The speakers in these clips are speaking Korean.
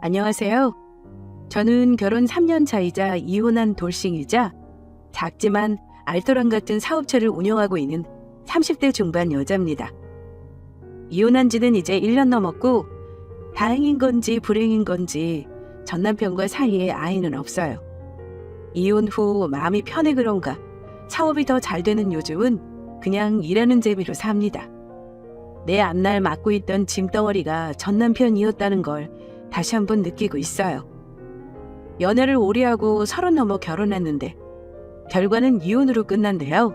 안녕하세요. 저는 결혼 3년 차이자 이혼한 돌싱이자 작지만 알토란 같은 사업체를 운영하고 있는 30대 중반 여자입니다. 이혼한 지는 이제 1년 넘었고 다행인 건지 불행인 건지 전 남편과 사이에 아이는 없어요. 이혼 후 마음이 편해 그런가 사업이 더 잘 되는 요즘은 그냥 일하는 재미로 삽니다. 내 앞날 맡고 있던 짐덩어리가 전 남편이었다는 걸 다시 한번 느끼고 있어요. 연애를 오래 하고 30 넘어 결혼했는데 결과는 이혼으로 끝난대요.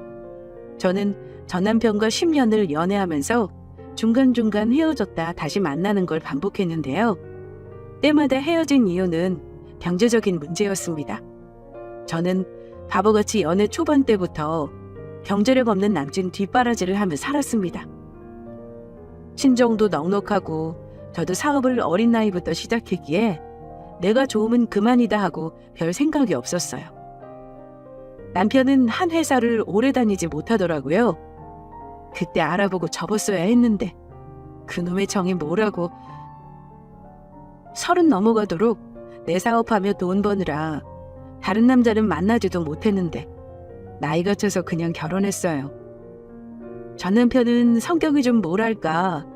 저는 전 남편과 10년을 연애하면서 중간중간 헤어졌다 다시 만나는 걸 반복했는데요. 때마다 헤어진 이유는 경제적인 문제였습니다. 저는 바보같이 연애 초반 때부터 경제력 없는 남친 뒷바라지를 하며 살았습니다. 신정도 넉넉하고 저도 사업을 어린 나이부터 시작했기에 내가 좋으면 그만이다 하고 별 생각이 없었어요. 남편은 한 회사를 오래 다니지 못하더라고요. 그때 알아보고 접었어야 했는데 그놈의 정이 뭐라고. 30 넘어가도록 내 사업하며 돈 버느라 다른 남자는 만나지도 못했는데 나이가 차서 그냥 결혼했어요. 전 남편은 성격이 좀 뭐랄까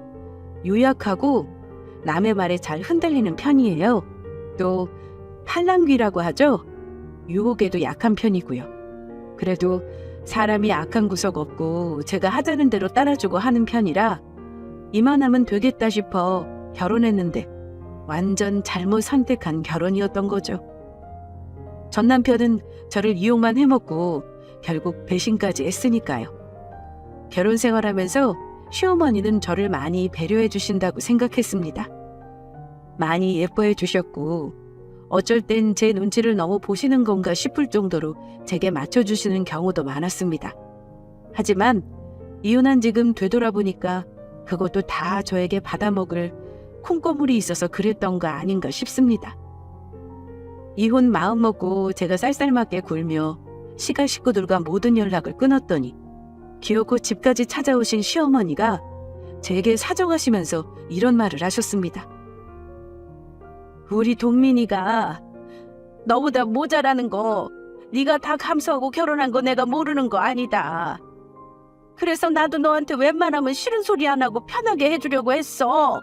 유약하고 남의 말에 잘 흔들리는 편이에요. 또 팔랑귀라고 하죠. 유혹에도 약한 편이고요. 그래도 사람이 악한 구석 없고 제가 하자는 대로 따라주고 하는 편이라 이만하면 되겠다 싶어 결혼했는데 완전 잘못 선택한 결혼이었던 거죠. 전 남편은 저를 이용만 해먹고 결국 배신까지 했으니까요. 결혼 생활하면서 시어머니는 저를 많이 배려해 주신다고 생각했습니다. 많이 예뻐해 주셨고 어쩔 땐 제 눈치를 너무 보시는 건가 싶을 정도로 제게 맞춰주시는 경우도 많았습니다. 하지만 이혼한 지금 되돌아보니까 그것도 다 저에게 받아먹을 콩고물이 있어서 그랬던 거 아닌가 싶습니다. 이혼 마음먹고 제가 쌀쌀맞게 굴며 시가 식구들과 모든 연락을 끊었더니 기어코 집까지 찾아오신 시어머니가 제게 사정하시면서 이런 말을 하셨습니다. 우리 동민이가 너보다 모자라는 거 네가 다 감수하고 결혼한 거 내가 모르는 거 아니다. 그래서 나도 너한테 웬만하면 싫은 소리 안 하고 편하게 해주려고 했어.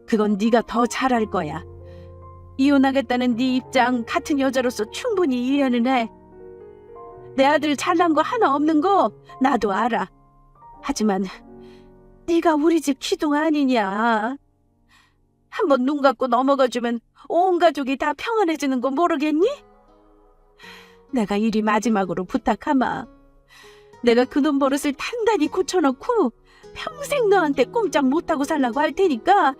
그건 네가 더 잘할 거야. 이혼하겠다는 네 입장 같은 여자로서 충분히 이해는 해. 내 아들 잘난 거 하나 없는 거 나도 알아. 하지만 네가 우리 집 기둥 아니냐. 한번 눈 감고 넘어가주면 온 가족이 다 평안해지는 거 모르겠니? 내가 이리 마지막으로 부탁하마. 내가 그놈 버릇을 단단히 고쳐놓고 평생 너한테 꼼짝 못하고 살라고 할 테니까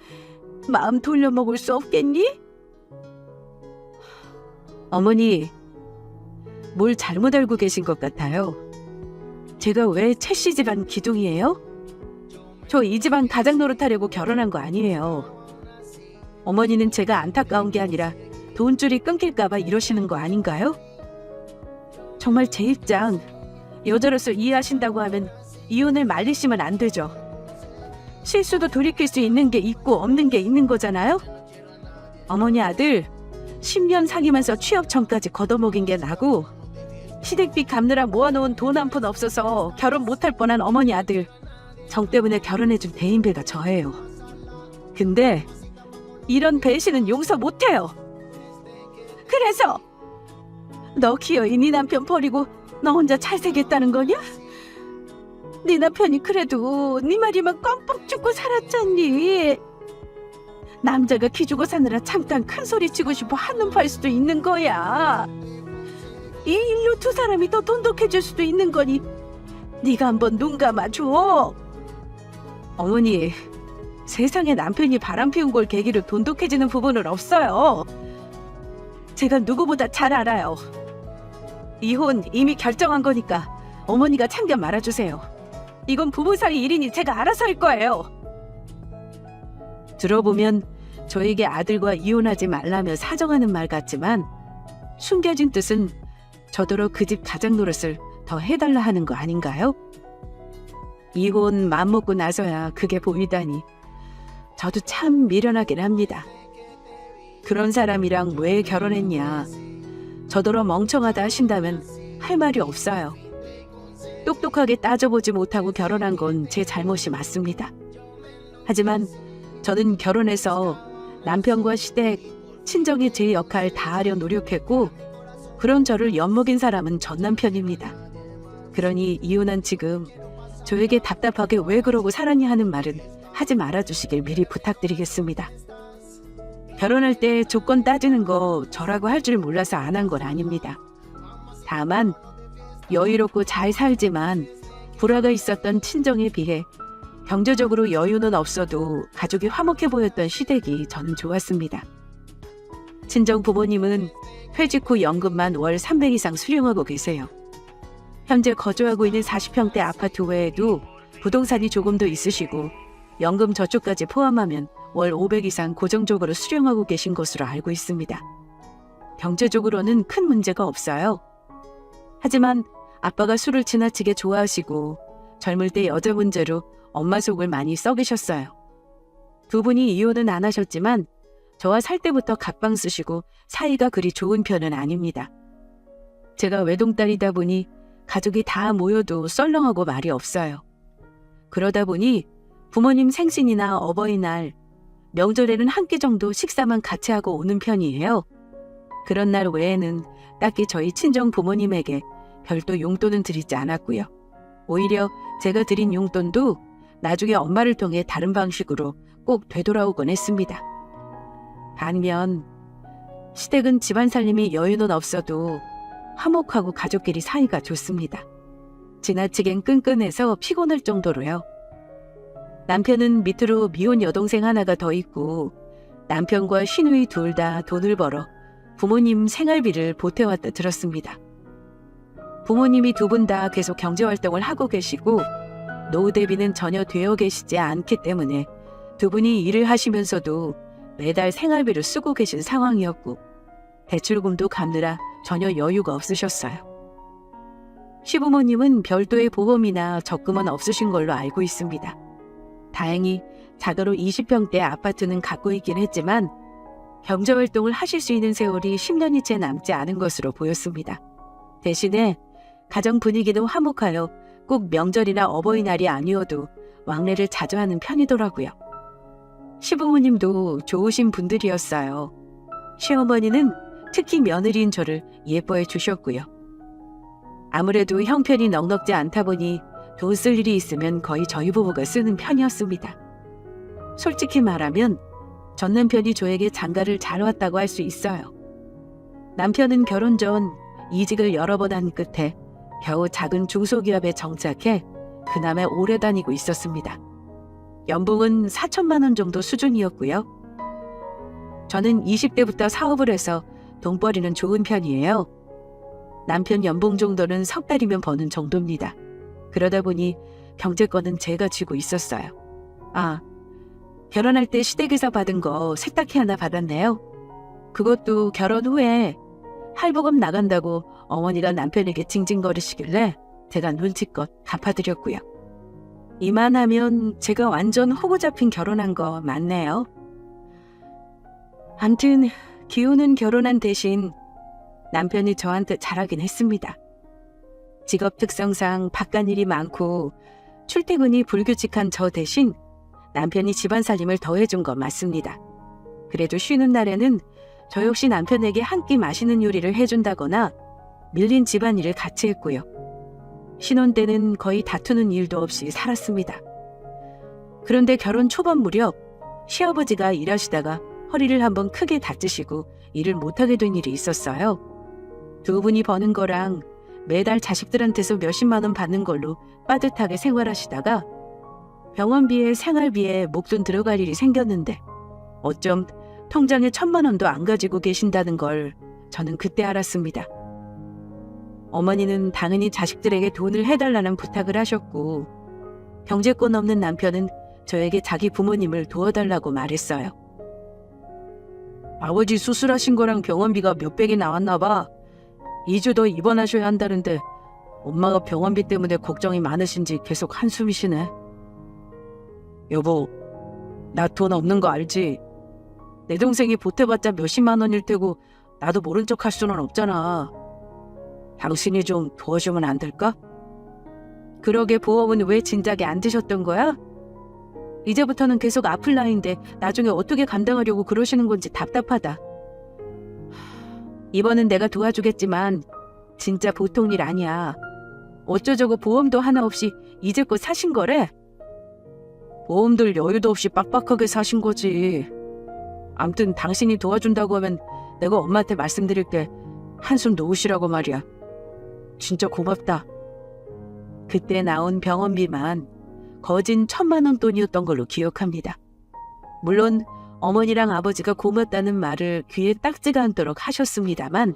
마음 돌려먹을 수 없겠니? 어머니, 뭘 잘못 알고 계신 것 같아요. 제가 왜 최씨 집안 기둥이에요? 저 이 집안 가장 노릇하려고 결혼한 거 아니에요. 어머니는 제가 안타까운 게 아니라 돈줄이 끊길까봐 이러시는 거 아닌가요? 정말 제 입장 여자로서 이해하신다고 하면 이혼을 말리시면 안 되죠. 실수도 돌이킬 수 있는 게 있고 없는 게 있는 거잖아요. 어머니 아들 10년 사귀면서 취업 전까지 걷어먹인 게 나고 시댁비 갚느라 모아놓은 돈 한 푼 없어서 결혼 못할 뻔한 어머니 아들 정 때문에 결혼해준 대인배가 저예요. 근데 이런 배신은 용서 못해요. 그래서 너 기어이 네 남편 버리고 너 혼자 잘 살겠다는 거냐? 네 남편이 그래도 네 말이면 껌뻑 죽고 살았잖니. 남자가 기주고 사느라 잠깐 큰 소리 치고 싶어 한눈 팔 수도 있는 거야. 이 일로 두 사람이 더 돈독해질 수도 있는 거니 네가 한번 눈 감아줘. 어머니, 세상에 남편이 바람 피운 걸 계기로 돈독해지는 부분은 없어요. 제가 누구보다 잘 알아요. 이혼 이미 결정한 거니까 어머니가 참견 말아주세요. 이건 부부 사이 일이니 제가 알아서 할 거예요. 들어보면 저에게 아들과 이혼하지 말라며 사정하는 말 같지만 숨겨진 뜻은 저더러 그 집 가장 노릇을 더 해달라 하는 거 아닌가요? 이혼 마음먹고 나서야 그게 보이다니 저도 참 미련하긴 합니다. 그런 사람이랑 왜 결혼했냐, 저더러 멍청하다 하신다면 할 말이 없어요. 똑똑하게 따져보지 못하고 결혼한 건 제 잘못이 맞습니다. 하지만 저는 결혼해서 남편과 시댁, 친정의 제 역할 다 하려 노력했고 그런 저를 엿먹인 사람은 전 남편입니다. 그러니 이혼한 지금 저에게 답답하게 왜 그러고 살았니 하는 말은 하지 말아주시길 미리 부탁드리겠습니다. 결혼할 때 조건 따지는 거 저라고 할 줄 몰라서 안 한 건 아닙니다. 다만 여유롭고 잘 살지만 불화가 있었던 친정에 비해 경제적으로 여유는 없어도 가족이 화목해 보였던 시댁이 저는 좋았습니다. 친정 부모님은 퇴직 후 연금만 월 300 이상 수령하고 계세요. 현재 거주하고 있는 40평대 아파트 외에도 부동산이 조금 더 있으시고 연금 저축까지 포함하면 월 500 이상 고정적으로 수령하고 계신 것으로 알고 있습니다. 경제적으로는 큰 문제가 없어요. 하지만 아빠가 술을 지나치게 좋아하시고 젊을 때 여자 문제로 엄마 속을 많이 썩이셨어요. 두 분이 이혼은 안 하셨지만 저와 살 때부터 각방 쓰시고 사이가 그리 좋은 편은 아닙니다. 제가 외동딸이다 보니 가족이 다 모여도 썰렁하고 말이 없어요. 그러다 보니 부모님 생신이나 어버이날, 명절에는 한 끼 정도 식사만 같이 하고 오는 편이에요. 그런 날 외에는 딱히 저희 친정 부모님에게 별도 용돈은 드리지 않았고요. 오히려 제가 드린 용돈도 나중에 엄마를 통해 다른 방식으로 꼭 되돌아오곤 했습니다. 반면 시댁은 집안 살림이 여유는 없어도 화목하고 가족끼리 사이가 좋습니다. 지나치겐 끈끈해서 피곤할 정도로요. 남편은 밑으로 미혼 여동생 하나가 더 있고 남편과 시누이 둘 다 돈을 벌어 부모님 생활비를 보태왔다 들었습니다. 부모님이 두 분 다 계속 경제활동을 하고 계시고 노후 대비는 전혀 되어 계시지 않기 때문에 두 분이 일을 하시면서도 매달 생활비를 쓰고 계신 상황이었고 대출금도 갚느라 전혀 여유가 없으셨어요. 시부모님은 별도의 보험이나 적금은 없으신 걸로 알고 있습니다. 다행히 자가로 20평대 아파트는 갖고 있긴 했지만 경제활동을 하실 수 있는 세월이 10년이 채 남지 않은 것으로 보였습니다. 대신에 가정 분위기는 화목하여 꼭 명절이나 어버이날이 아니어도 왕래를 자주 하는 편이더라고요. 시부모님도 좋으신 분들이었어요. 시어머니는 특히 며느리인 저를 예뻐해 주셨고요. 아무래도 형편이 넉넉지 않다 보니 돈 쓸 일이 있으면 거의 저희 부부가 쓰는 편이었습니다. 솔직히 말하면 전 남편이 저에게 장가를 잘 왔다고 할 수 있어요. 남편은 결혼 전 이직을 여러 번 한 끝에 겨우 작은 중소기업에 정착해 그나마 오래 다니고 있었습니다. 연봉은 4천만 원 정도 수준이었고요. 저는 20대부터 사업을 해서 돈벌이는 좋은 편이에요. 남편 연봉 정도는 석 달이면 버는 정도입니다. 그러다 보니 경제권은 제가 쥐고 있었어요. 아, 결혼할 때 시댁에서 받은 거 세탁기 하나 받았네요. 그것도 결혼 후에 할부금 나간다고 어머니가 남편에게 징징거리시길래 제가 눈치껏 갚아드렸고요. 이만하면 제가 완전 호구 잡힌 결혼한 거 맞네요. 암튼 기우는 결혼한 대신 남편이 저한테 잘하긴 했습니다. 직업 특성상 바깥일이 많고 출퇴근이 불규칙한 저 대신 남편이 집안 살림을 더해준 거 맞습니다. 그래도 쉬는 날에는 저 역시 남편에게 한 끼 맛있는 요리를 해준다거나 밀린 집안일을 같이 했고요. 신혼 때는 거의 다투는 일도 없이 살았습니다. 그런데 결혼 초반 무렵 시아버지가 일하시다가 허리를 한번 크게 다치시고 일을 못하게 된 일이 있었어요. 두 분이 버는 거랑 매달 자식들한테서 몇십만 원 받는 걸로 빠듯하게 생활하시다가 병원비에 생활비에 목돈 들어갈 일이 생겼는데 어쩜 통장에 1,000만 원도 안 가지고 계신다는 걸 저는 그때 알았습니다. 어머니는 당연히 자식들에게 돈을 해달라는 부탁을 하셨고 경제권 없는 남편은 저에게 자기 부모님을 도와달라고 말했어요. 아버지 수술하신 거랑 병원비가 몇백이 나왔나 봐. 2주 더 입원하셔야 한다는데 엄마가 병원비 때문에 걱정이 많으신지 계속 한숨이시네. 여보, 나 돈 없는 거 알지? 내 동생이 보태봤자 몇십만 원일 테고 나도 모른 척 할 수는 없잖아. 당신이 좀 도와주면 안 될까? 그러게 보험은 왜 진작에 안 드셨던 거야? 이제부터는 계속 아플 나이인데 나중에 어떻게 감당하려고 그러시는 건지 답답하다. 이번은 내가 도와주겠지만 진짜 보통 일 아니야. 어쩌저쩌고 보험도 하나 없이 이제껏 사신 거래? 보험들 여유도 없이 빡빡하게 사신 거지. 암튼 당신이 도와준다고 하면 내가 엄마한테 말씀드릴게. 한숨 놓으시라고 말이야. 진짜 고맙다. 그때 나온 병원비만 거진 1,000만 원 돈이었던 걸로 기억합니다. 물론 어머니랑 아버지가 고맙다는 말을 귀에 딱지가 않도록 하셨습니다만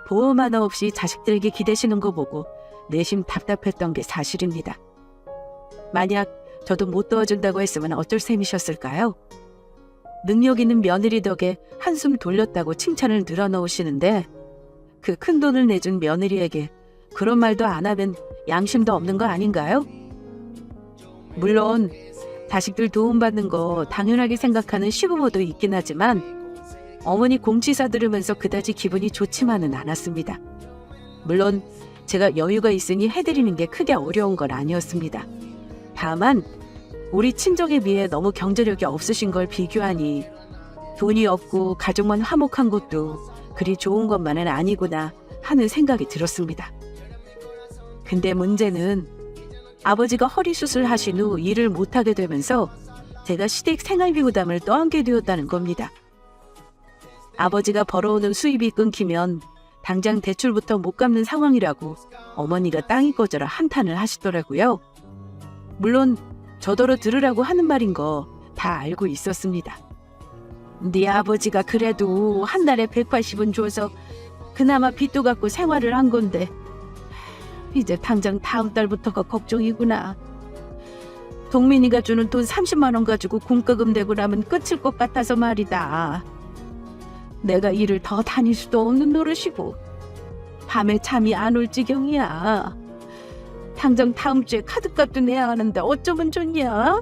보험 하나 없이 자식들에게 기대시는 거 보고 내심 답답했던 게 사실입니다. 만약 저도 못 도와준다고 했으면 어쩔 셈이셨을까요? 능력 있는 며느리 덕에 한숨 돌렸다고 칭찬을 늘어놓으시는데 그 큰 돈을 내준 며느리에게 그런 말도 안 하면 양심도 없는 거 아닌가요? 물론 자식들 도움받는 거 당연하게 생각하는 시부모도 있긴 하지만 어머니 공치사 들으면서 그다지 기분이 좋지만은 않았습니다. 물론 제가 여유가 있으니 해드리는 게 크게 어려운 건 아니었습니다. 다만 우리 친정에 비해 너무 경제력이 없으신 걸 비교하니 돈이 없고 가족만 화목한 것도 그리 좋은 것만은 아니구나 하는 생각이 들었습니다. 근데 문제는 아버지가 허리 수술하신 후 일을 못하게 되면서 제가 시댁 생활비 부담을 떠안게 되었다는 겁니다. 아버지가 벌어오는 수입이 끊기면 당장 대출부터 못 갚는 상황이라고 어머니가 땅이 꺼져라 한탄을 하시더라고요. 물론 저더러 들으라고 하는 말인 거 다 알고 있었습니다. 네 아버지가 그래도 한 달에 180은 줘서 그나마 빚도 갚고 생활을 한 건데 이제 당장 다음 달부터가 걱정이구나. 동민이가 주는 돈 30만 원 가지고 공과금 내고 나면 끝일 것 같아서 말이다. 내가 일을 더 다닐 수도 없는 노릇이고 밤에 잠이 안 올 지경이야. 당장 다음 주에 카드값도 내야 하는데 어쩌면 좋냐?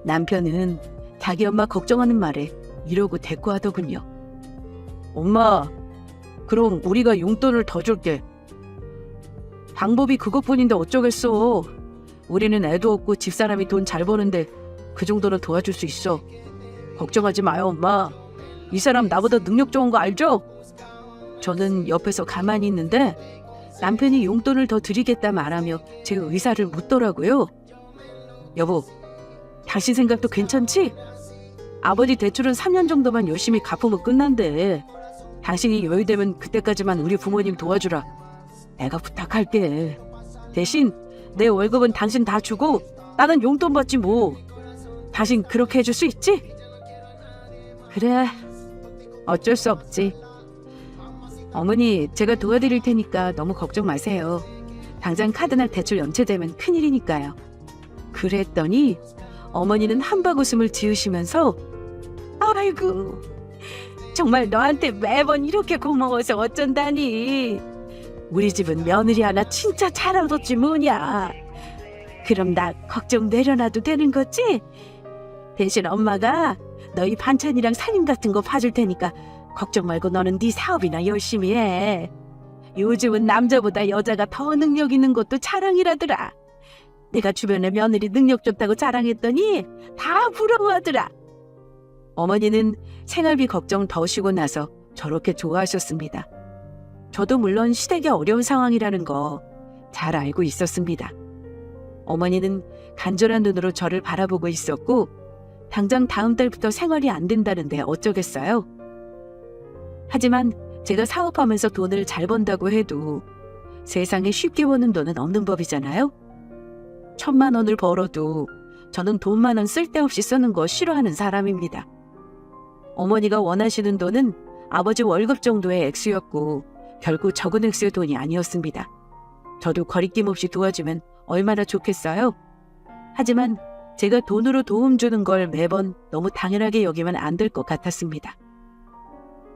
남편은 자기 엄마 걱정하는 말에 이러고 대꾸하더군요. 엄마, 그럼 우리가 용돈을 더 줄게. 방법이 그것뿐인데 어쩌겠어. 우리는 애도 없고 집사람이 돈 잘 버는데 그 정도는 도와줄 수 있어. 걱정하지 마요, 엄마. 이 사람 나보다 능력 좋은 거 알죠? 저는 옆에서 가만히 있는데 남편이 용돈을 더 드리겠다 말하며 제 의사를 묻더라고요. 여보, 당신 생각도 괜찮지? 아버지 대출은 3년 정도만 열심히 갚으면 끝난대. 당신이 여유되면 그때까지만 우리 부모님 도와주라. 내가 부탁할게. 대신 내 월급은 당신 다 주고 나는 용돈 받지 뭐. 당신 그렇게 해줄 수 있지? 그래, 어쩔 수 없지. 어머니, 제가 도와드릴 테니까 너무 걱정 마세요. 당장 카드나 대출 연체되면 큰일이니까요. 그랬더니 어머니는 한박 웃음을 지으시면서 아이고, 정말 너한테 매번 이렇게 고마워서 어쩐다니. 우리 집은 며느리 하나 진짜 잘 얻었지 뭐냐. 그럼 나 걱정 내려놔도 되는 거지? 대신 엄마가 너희 반찬이랑 살림 같은 거 봐줄 테니까 걱정 말고 너는 네 사업이나 열심히 해. 요즘은 남자보다 여자가 더 능력 있는 것도 자랑이라더라. 내가 주변에 며느리 능력 좋다고 자랑했더니 다 부러워하더라. 어머니는 생활비 걱정 더 쉬고 나서 저렇게 좋아하셨습니다. 저도 물론 시댁이 어려운 상황이라는 거 잘 알고 있었습니다. 어머니는 간절한 눈으로 저를 바라보고 있었고 당장 다음 달부터 생활이 안 된다는데 어쩌겠어요. 하지만 제가 사업하면서 돈을 잘 번다고 해도 세상에 쉽게 버는 돈은 없는 법이잖아요. 1,000만 원을 벌어도 저는 돈만 원 쓸데없이 쓰는 거 싫어하는 사람입니다. 어머니가 원하시는 돈은 아버지 월급 정도의 액수였고 결코 적은 액수의 돈이 아니었습니다. 저도 거리낌 없이 도와주면 얼마나 좋겠어요? 하지만 제가 돈으로 도움 주는 걸 매번 너무 당연하게 여기면 안 될 것 같았습니다.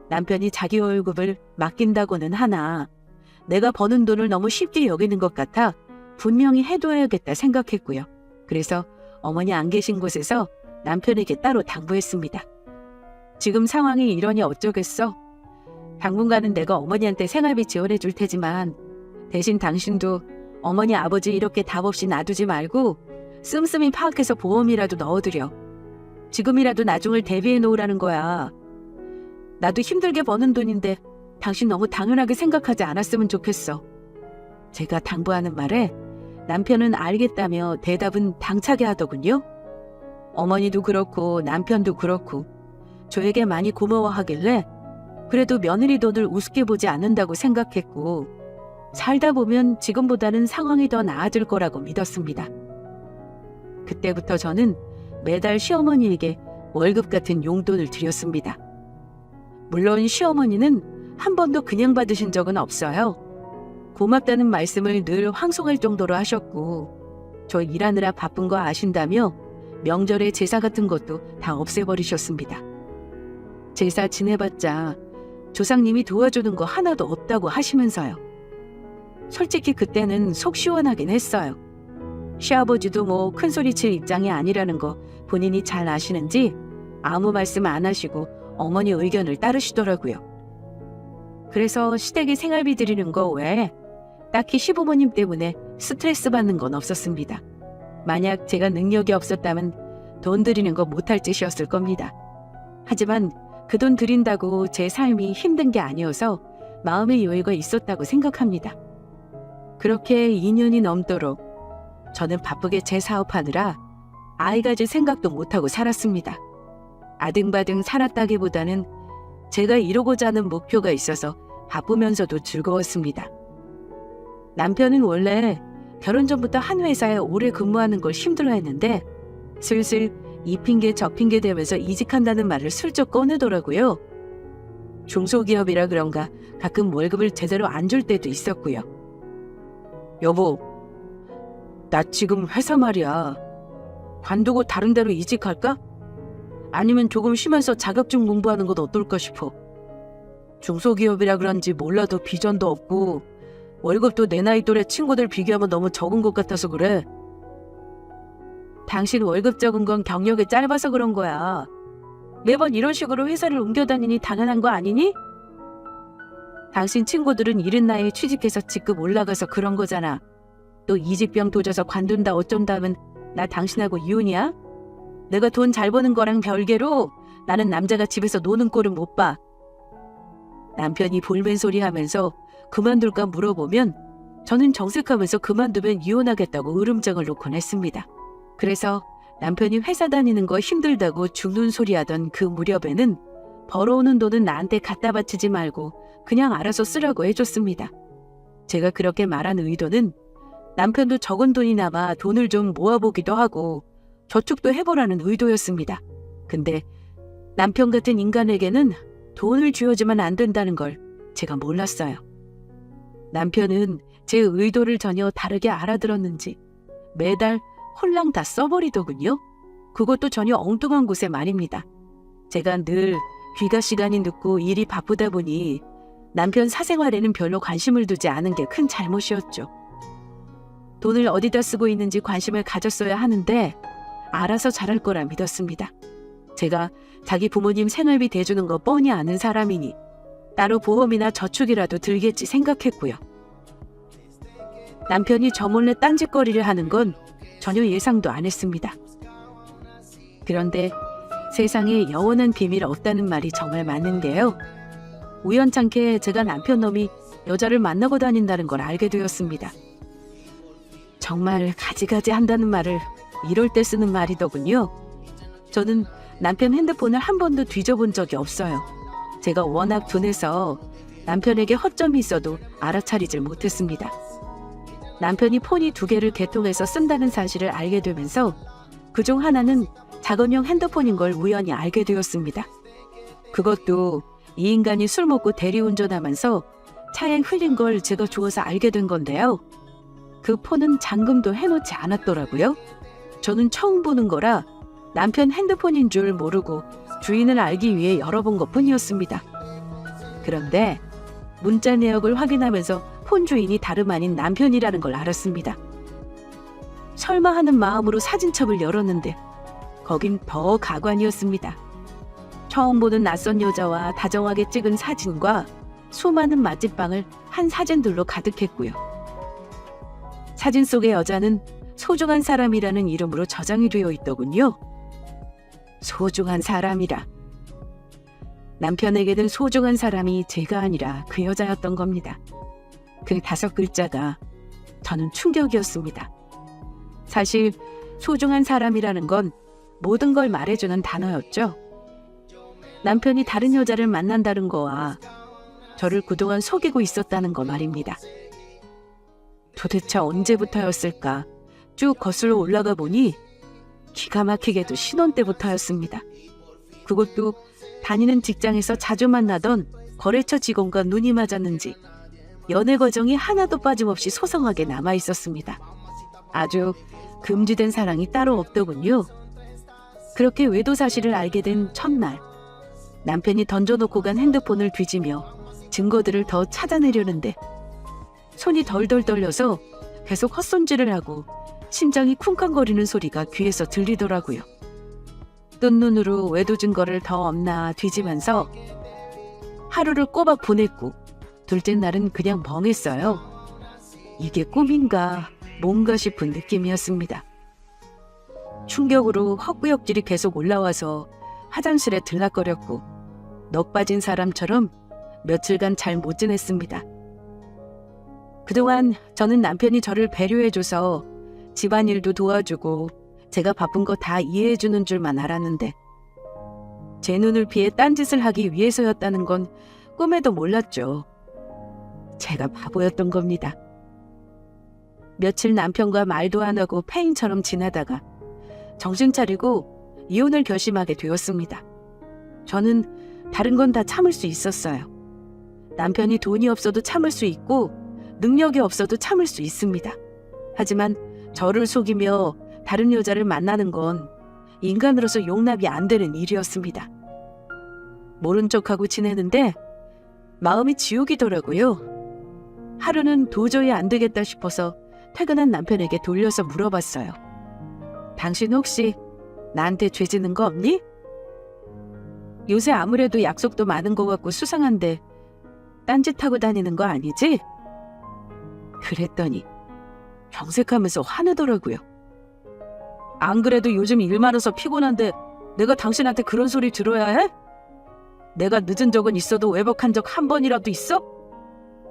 남편이 자기 월급을 맡긴다고는 하나 내가 버는 돈을 너무 쉽게 여기는 것 같아 분명히 해둬야겠다 생각했고요. 그래서 어머니 안 계신 곳에서 남편에게 따로 당부했습니다. 지금 상황이 이러니 어쩌겠어? 당분간은 내가 어머니한테 생활비 지원해 줄 테지만 대신 당신도 어머니 아버지 이렇게 답 없이 놔두지 말고 씀씀이 파악해서 보험이라도 넣어드려. 지금이라도 나중을 대비해 놓으라는 거야. 나도 힘들게 버는 돈인데 당신 너무 당연하게 생각하지 않았으면 좋겠어. 제가 당부하는 말에 남편은 알겠다며 대답은 당차게 하더군요. 어머니도 그렇고 남편도 그렇고 저에게 많이 고마워하길래 그래도 며느리 돈을 우습게 보지 않는다고 생각했고 살다 보면 지금보다는 상황이 더 나아질 거라고 믿었습니다. 그때부터 저는 매달 시어머니에게 월급 같은 용돈을 드렸습니다. 물론 시어머니는 한 번도 그냥 받으신 적은 없어요. 고맙다는 말씀을 늘 황송할 정도로 하셨고 저 일하느라 바쁜 거 아신다며 명절에 제사 같은 것도 다 없애버리셨습니다. 제사 지내봤자 조상님이 도와주는 거 하나도 없다고 하시면서요. 솔직히 그때는 속 시원하긴 했어요. 시아버지도 뭐 큰소리칠 입장이 아니라는 거 본인이 잘 아시는지 아무 말씀 안 하시고 어머니 의견을 따르시더라고요. 그래서 시댁에 생활비 드리는 거 외에 딱히 시부모님 때문에 스트레스 받는 건 없었습니다. 만약 제가 능력이 없었다면 돈 드리는 거 못할 짓이었을 겁니다. 하지만 그 돈 드린다고 제 삶이 힘든 게 아니어서 마음의 여유가 있었다고 생각합니다. 그렇게 2년이 넘도록 저는 바쁘게 제 사업하느라 아이 가질 생각도 못하고 살았습니다. 아등바등 살았다기보다는 제가 이루고자 하는 목표가 있어서 바쁘면서도 즐거웠습니다. 남편은 원래 결혼 전부터 한 회사에 오래 근무하는 걸 힘들어했는데 슬슬 이 핑계 저 핑계 대면서 이직한다는 말을 슬쩍 꺼내더라고요. 중소기업이라 그런가 가끔 월급을 제대로 안 줄 때도 있었고요. 여보, 나 지금 회사 말이야. 관두고 다른 데로 이직할까? 아니면 조금 쉬면서 자격증 공부하는 건 어떨까 싶어. 중소기업이라 그런지 몰라도 비전도 없고 월급도 내 나이 또래 친구들 비교하면 너무 적은 것 같아서 그래. 당신 월급 적은 건 경력이 짧아서 그런 거야. 매번 이런 식으로 회사를 옮겨다니니 당연한 거 아니니? 당신 친구들은 이른 나이에 취직해서 직급 올라가서 그런 거잖아. 또 이직병 도져서 관둔다 어쩐다 하면 나 당신하고 이혼이야? 내가 돈 잘 버는 거랑 별개로 나는 남자가 집에서 노는 꼴은 못 봐. 남편이 볼멘 소리 하면서 그만둘까 물어보면 저는 정색하면서 그만두면 이혼하겠다고 으름장을 놓곤 했습니다. 그래서 남편이 회사 다니는 거 힘들다고 죽는 소리 하던 그 무렵에는 벌어오는 돈은 나한테 갖다 바치지 말고 그냥 알아서 쓰라고 해줬습니다. 제가 그렇게 말한 의도는 남편도 적은 돈이 남아 돈을 좀 모아보기도 하고 저축도 해보라는 의도였습니다. 근데 남편 같은 인간에게는 돈을 쥐어주면 안 된다는 걸 제가 몰랐어요. 남편은 제 의도를 전혀 다르게 알아들었는지 매달 홀랑 다 써버리더군요. 그것도 전혀 엉뚱한 곳에 말입니다. 제가 늘 귀가 시간이 늦고 일이 바쁘다 보니 남편 사생활에는 별로 관심을 두지 않은 게 큰 잘못이었죠. 돈을 어디다 쓰고 있는지 관심을 가졌어야 하는데 알아서 잘할 거라 믿었습니다. 제가 자기 부모님 생활비 대주는 거 뻔히 아는 사람이니 따로 보험이나 저축이라도 들겠지 생각했고요. 남편이 저 몰래 딴짓거리를 하는 건 전혀 예상도 안 했습니다. 그런데 세상에 영원한 비밀 없다는 말이 정말 맞는데요. 우연찮게 제가 남편 놈이 여자를 만나고 다닌다는 걸 알게 되었습니다. 정말 가지가지 한다는 말을 이럴 때 쓰는 말이더군요. 저는 남편 핸드폰을 한 번도 뒤져본 적이 없어요. 제가 워낙 둔해서 남편에게 허점이 있어도 알아차리질 못했습니다. 남편이 폰이 2개를 개통해서 쓴다는 사실을 알게 되면서 그중 하나는 작업용 핸드폰인 걸 우연히 알게 되었습니다. 그것도 이 인간이 술 먹고 대리운전하면서 차에 흘린 걸 제가 주워서 알게 된 건데요. 그 폰은 잠금도 해놓지 않았더라고요. 저는 처음 보는 거라 남편 핸드폰인 줄 모르고 주인을 알기 위해 열어본 것뿐이었습니다. 그런데 문자 내역을 확인하면서 폰 주인이 다름 아닌 남편이라는 걸 알았습니다. 설마 하는 마음으로 사진첩을 열었는데 거긴 더 가관이었습니다. 처음 보는 낯선 여자와 다정하게 찍은 사진과 수많은 맛집방을 한 사진들로 가득했고요. 사진 속의 여자는 소중한 사람이라는 이름으로 저장이 되어 있더군요. 소중한 사람이라. 남편에게는 소중한 사람이 제가 아니라 그 여자였던 겁니다. 그 5글자가 저는 충격이었습니다. 사실 소중한 사람이라는 건 모든 걸 말해주는 단어였죠. 남편이 다른 여자를 만난다는 거와 저를 그동안 속이고 있었다는 거 말입니다. 도대체 언제부터였을까? 쭉 거슬러 올라가 보니 기가 막히게도 신혼 때부터였습니다. 그것도 다니는 직장에서 자주 만나던 거래처 직원과 눈이 맞았는지 연애 과정이 하나도 빠짐없이 소성하게 남아 있었습니다. 아주 금지된 사랑이 따로 없더군요. 그렇게 외도 사실을 알게 된 첫날, 남편이 던져놓고 간 핸드폰을 뒤지며 증거들을 더 찾아내려는데 손이 덜덜 떨려서 계속 헛손질을 하고 심장이 쿵쾅거리는 소리가 귀에서 들리더라고요. 뜬 눈으로 외도 증거를 더 없나 뒤지면서 하루를 꼬박 보냈고 둘째 날은 그냥 멍했어요. 이게 꿈인가 뭔가 싶은 느낌이었습니다. 충격으로 헛구역질이 계속 올라와서 화장실에 들락거렸고 넋 빠진 사람처럼 며칠간 잘 못 지냈습니다. 그동안 저는 남편이 저를 배려해줘서 집안일도 도와주고 제가 바쁜 거 다 이해해주는 줄만 알았는데 제 눈을 피해 딴짓을 하기 위해서였다는 건 꿈에도 몰랐죠. 제가 바보였던 겁니다. 며칠 남편과 말도 안 하고 폐인처럼 지내다가 정신 차리고 이혼을 결심하게 되었습니다. 저는 다른 건 다 참을 수 있었어요. 남편이 돈이 없어도 참을 수 있고 능력이 없어도 참을 수 있습니다. 하지만 저를 속이며 다른 여자를 만나는 건 인간으로서 용납이 안 되는 일이었습니다. 모른 척하고 지내는데 마음이 지옥이더라고요. 하루는 도저히 안 되겠다 싶어서 퇴근한 남편에게 돌려서 물어봤어요. 당신 혹시 나한테 죄 지는 거 없니? 요새 아무래도 약속도 많은 것 같고 수상한데 딴짓하고 다니는 거 아니지? 그랬더니 정색하면서 화내더라고요. 안 그래도 요즘 일 많아서 피곤한데 내가 당신한테 그런 소리 들어야 해? 내가 늦은 적은 있어도 외박한 적 한 번이라도 있어?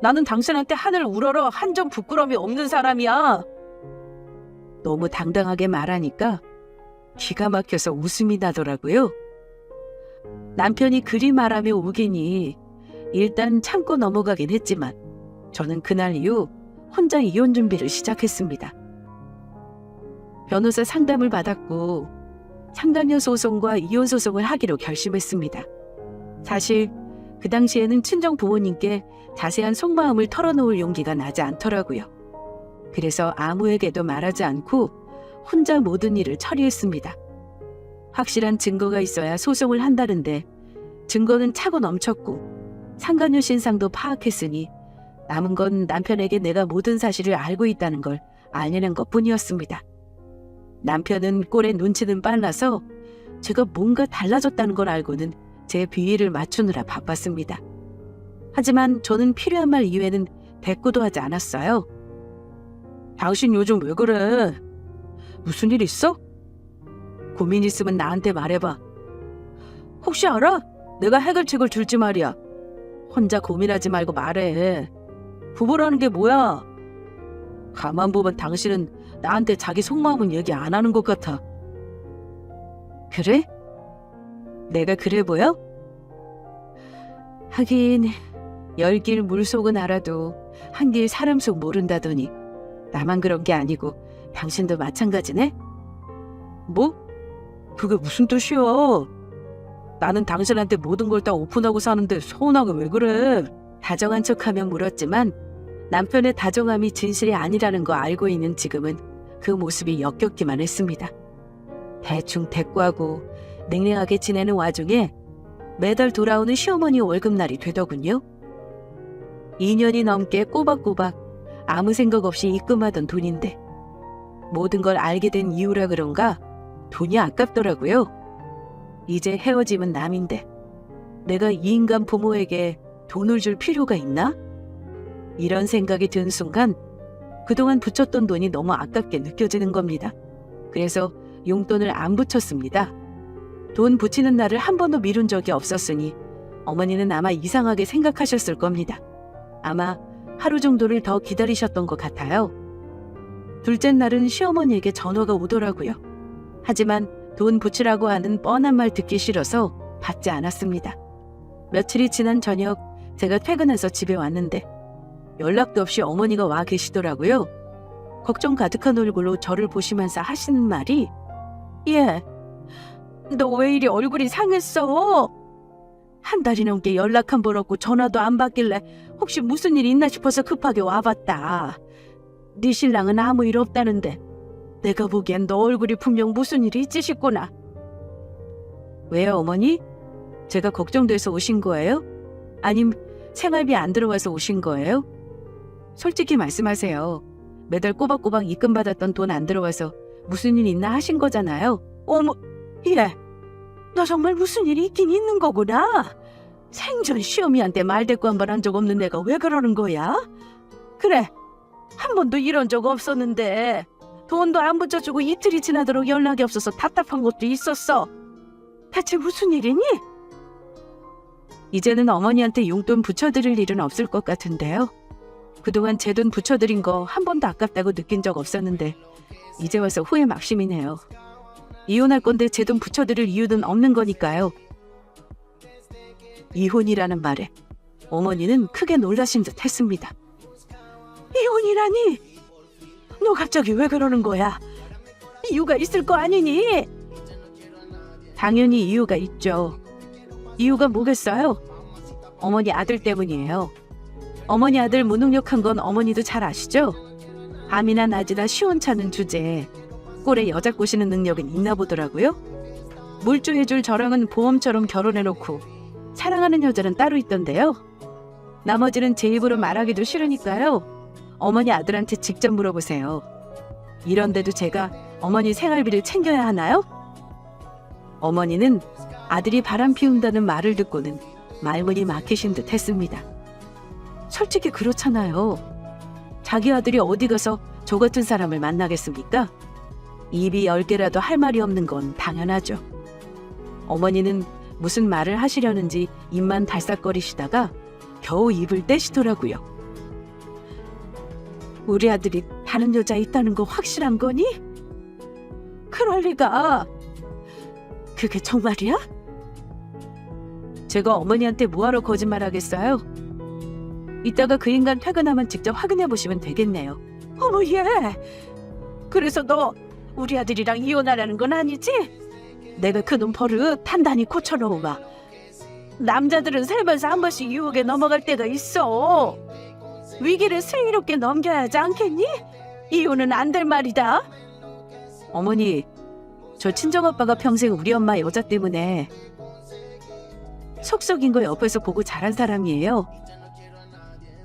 나는 당신한테 하늘 우러러 한 점 부끄러움이 없는 사람이야. 너무 당당하게 말하니까 기가 막혀서 웃음이 나더라고요. 남편이 그리 말하며 우기니 일단 참고 넘어가긴 했지만 저는 그날 이후 혼자 이혼 준비를 시작했습니다. 변호사 상담을 받았고 상간녀 소송과 이혼 소송을 하기로 결심했습니다. 사실 그 당시에는 친정 부모님께 자세한 속마음을 털어놓을 용기가 나지 않더라고요. 그래서 아무에게도 말하지 않고 혼자 모든 일을 처리했습니다. 확실한 증거가 있어야 소송을 한다는데 증거는 차고 넘쳤고 상간녀 신상도 파악했으니 남은 건 남편에게 내가 모든 사실을 알고 있다는 걸 알리는 것뿐이었습니다. 남편은 꼴에 눈치는 빨라서 제가 뭔가 달라졌다는 걸 알고는 제 비위를 맞추느라 바빴습니다. 하지만 저는 필요한 말 이외에는 대꾸도 하지 않았어요. 당신 요즘 왜 그래? 무슨 일 있어? 고민 있으면 나한테 말해봐. 혹시 알아? 내가 해결책을 줄지 말이야. 혼자 고민하지 말고 말해. 부부라는 게 뭐야? 가만 보면 당신은 나한테 자기 속마음은 얘기 안 하는 것 같아. 그래? 내가 그래 보여? 하긴 열길 물속은 알아도 한길 사람 속 모른다더니 나만 그런 게 아니고 당신도 마찬가지네? 뭐? 그게 무슨 뜻이야? 나는 당신한테 모든 걸 다 오픈하고 사는데 서운하게 왜 그래? 다정한 척하며 물었지만 남편의 다정함이 진실이 아니라는 거 알고 있는 지금은 그 모습이 역겹기만 했습니다. 대충 대꾸하고 냉랭하게 지내는 와중에 매달 돌아오는 시어머니 월급날이 되더군요. 2년이 넘게 꼬박꼬박 아무 생각 없이 입금하던 돈인데 모든 걸 알게 된 이유라 그런가 돈이 아깝더라고요. 이제 헤어짐은 남인데 내가 이 인간 부모에게 돈을 줄 필요가 있나? 이런 생각이 든 순간 그동안 붙였던 돈이 너무 아깝게 느껴지는 겁니다. 그래서 용돈을 안 붙였습니다. 돈 붙이는 날을 한 번도 미룬 적이 없었으니 어머니는 아마 이상하게 생각하셨을 겁니다. 아마 하루 정도를 더 기다리셨던 것 같아요. 둘째 날은 시어머니에게 전화가 오더라고요. 하지만 돈 붙이라고 하는 뻔한 말 듣기 싫어서 받지 않았습니다. 며칠이 지난 저녁 제가 퇴근해서 집에 왔는데 연락도 없이 어머니가 와 계시더라고요. 걱정 가득한 얼굴로 저를 보시면서 하시는 말이 "얘, 너 왜 이리 얼굴이 상했어? 한 달이 넘게 연락 한 번 없고 전화도 안 받길래 혹시 무슨 일 있나 싶어서 급하게 와봤다. 네 신랑은 아무 일 없다는데 내가 보기엔 너 얼굴이 분명 무슨 일이 있지 싶구나." "왜요, 어머니? 제가 걱정돼서 오신 거예요? 아님 생활비 안 들어와서 오신 거예요? 솔직히 말씀하세요. 매달 꼬박꼬박 입금 받았던 돈 안 들어와서 무슨 일 있나 하신 거잖아요." "어머, 얘, 너 정말 무슨 일이 있긴 있는 거구나. 생전 시어미한테 말대꾸 한 번 한 적 없는 내가 왜 그러는 거야? 그래, 한 번도 이런 적 없었는데 돈도 안 붙여주고 이틀이 지나도록 연락이 없어서 답답한 것도 있었어. 대체 무슨 일이니?" 이제는 어머니한테 용돈 붙여드릴 일은 없을 것 같은데요. 그동안 제 돈 붙여드린 거 한 번도 아깝다고 느낀 적 없었는데 이제 와서 후회 막심이네요. 이혼할 건데 제 돈 붙여드릴 이유는 없는 거니까요. 이혼이라는 말에 어머니는 크게 놀라신 듯 했습니다. "이혼이라니? 너 갑자기 왜 그러는 거야? 이유가 있을 거 아니니?" "당연히 이유가 있죠. 이유가 뭐겠어요? 어머니 아들 때문이에요. 어머니 아들 무능력한 건 어머니도 잘 아시죠? 밤이나 낮이나 시원찮은 주제에 꼴에 여자 꼬시는 능력은 있나 보더라고요. 물주해줄 저랑은 보험처럼 결혼해놓고 사랑하는 여자는 따로 있던데요. 나머지는 제 입으로 말하기도 싫으니까요. 어머니 아들한테 직접 물어보세요. 이런데도 제가 어머니 생활비를 챙겨야 하나요?" 어머니는 아들이 바람 피운다는 말을 듣고는 말문이 막히신 듯 했습니다. 솔직히 그렇잖아요. 자기 아들이 어디 가서 저 같은 사람을 만나겠습니까? 입이 10개라도 할 말이 없는 건 당연하죠. 어머니는 무슨 말을 하시려는지 입만 달싹거리시다가 겨우 입을 떼시더라고요. "우리 아들이 다른 여자 있다는 거 확실한 거니?" "그럴 리가. 그게 정말이야?" 제가 어머니한테 뭐하러 거짓말하겠어요? 이따가 그 인간 퇴근하면 직접 확인해 보시면 되겠네요. "어머, 얘, 그래서 너 우리 아들이랑 이혼하라는 건 아니지? 내가 그놈 버릇 단단히 고쳐놓으마. 남자들은 살면서 한 번씩 유혹에 넘어갈 때가 있어. 위기를 슬기롭게 넘겨야 하지 않겠니? 이혼은 안 될 말이다." "어머니, 저 친정아빠가 평생 우리 엄마 여자 때문에 속 썩인 거 옆에서 보고 자란 사람이에요."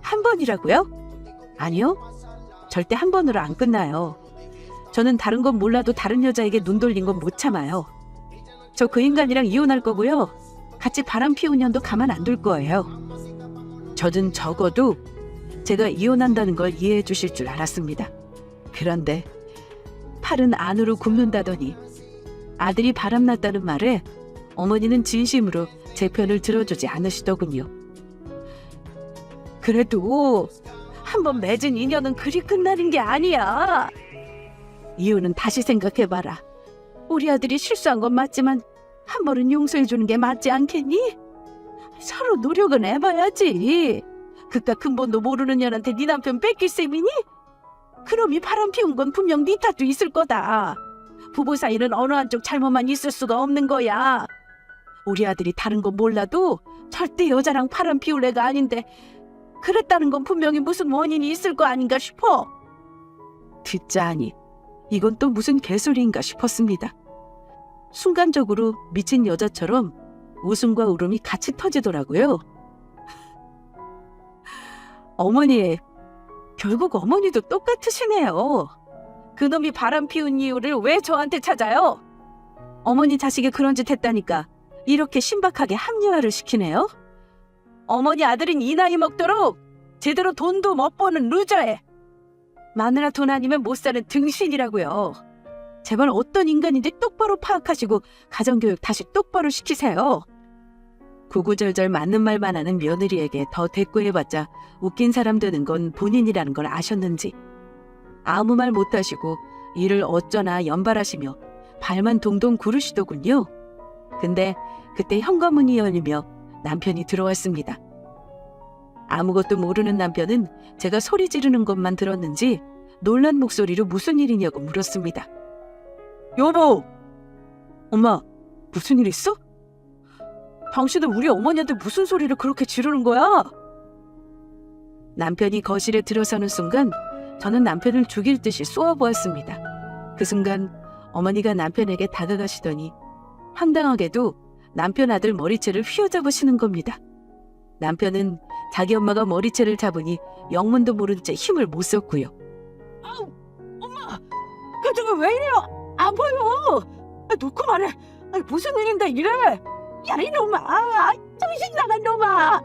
"한 번이라고요?" "아니요. 절대 한 번으로 안 끝나요. 저는 다른 건 몰라도 다른 여자에게 눈 돌린 건 못 참아요. 저 그 인간이랑 이혼할 거고요. 같이 바람 피운 년도 가만 안 둘 거예요. 저는 적어도 제가 이혼한다는 걸 이해해 주실 줄 알았습니다. 그런데 팔은 안으로 굽는다더니 아들이 바람났다는 말에 어머니는 진심으로 제 편을 들어주지 않으시더군요. 그래도 한번 맺은 인연은 그리 끝나는 게 아니야. 이유는 다시 생각해봐라. 우리 아들이 실수한 건 맞지만 한 번은 용서해주는 게 맞지 않겠니? 서로 노력은 해봐야지. 그깟 근본도 모르는 년한테 네 남편 뺏길 셈이니? 그놈이 바람 피운 건 분명 네 탓도 있을 거다. 부부 사이는 어느 한쪽 잘못만 있을 수가 없는 거야. 우리 아들이 다른 건 몰라도 절대 여자랑 바람 피울 애가 아닌데 그랬다는 건 분명히 무슨 원인이 있을 거 아닌가 싶어. 듣자하니 이건 또 무슨 개소리인가 싶었습니다. 순간적으로 미친 여자처럼 웃음과 울음이 같이 터지더라고요. 어머니, 결국 어머니도 똑같으시네요. 그놈이 바람 피운 이유를 왜 저한테 찾아요? 어머니 자식이 그런 짓 했다니까 이렇게 신박하게 합리화를 시키네요. 어머니 아들인 이 나이 먹도록 제대로 돈도 못 버는 루저에 마누라 돈 아니면 못 사는 등신이라고요. 제발 어떤 인간인지 똑바로 파악하시고 가정교육 다시 똑바로 시키세요. 구구절절 맞는 말만 하는 며느리에게 더 대꾸해봤자 웃긴 사람 되는 건 본인이라는 걸 아셨는지 아무 말 못하시고 일을 어쩌나 연발하시며 발만 동동 구르시더군요. 근데 그때 현관문이 열리며 남편이 들어왔습니다. 아무것도 모르는 남편은 제가 소리 지르는 것만 들었는지 놀란 목소리로 무슨 일이냐고 물었습니다. 여보! 엄마, 무슨 일 있어? 당신은 우리 어머니한테 무슨 소리를 그렇게 지르는 거야? 남편이 거실에 들어서는 순간 저는 남편을 죽일 듯이 쏘아보았습니다. 그 순간 어머니가 남편에게 다가가시더니 황당하게도 남편 아들 머리채를 휘어잡으시는 겁니다. 남편은 자기 엄마가 머리채를 잡으니 영문도 모른 채 힘을 못 썼고요. 아우, 엄마! 그쪽은 왜 이래요? 안 보여! 놓고 말해! 무슨 일인데 이래! 야 이놈아! 정신 나간 놈아!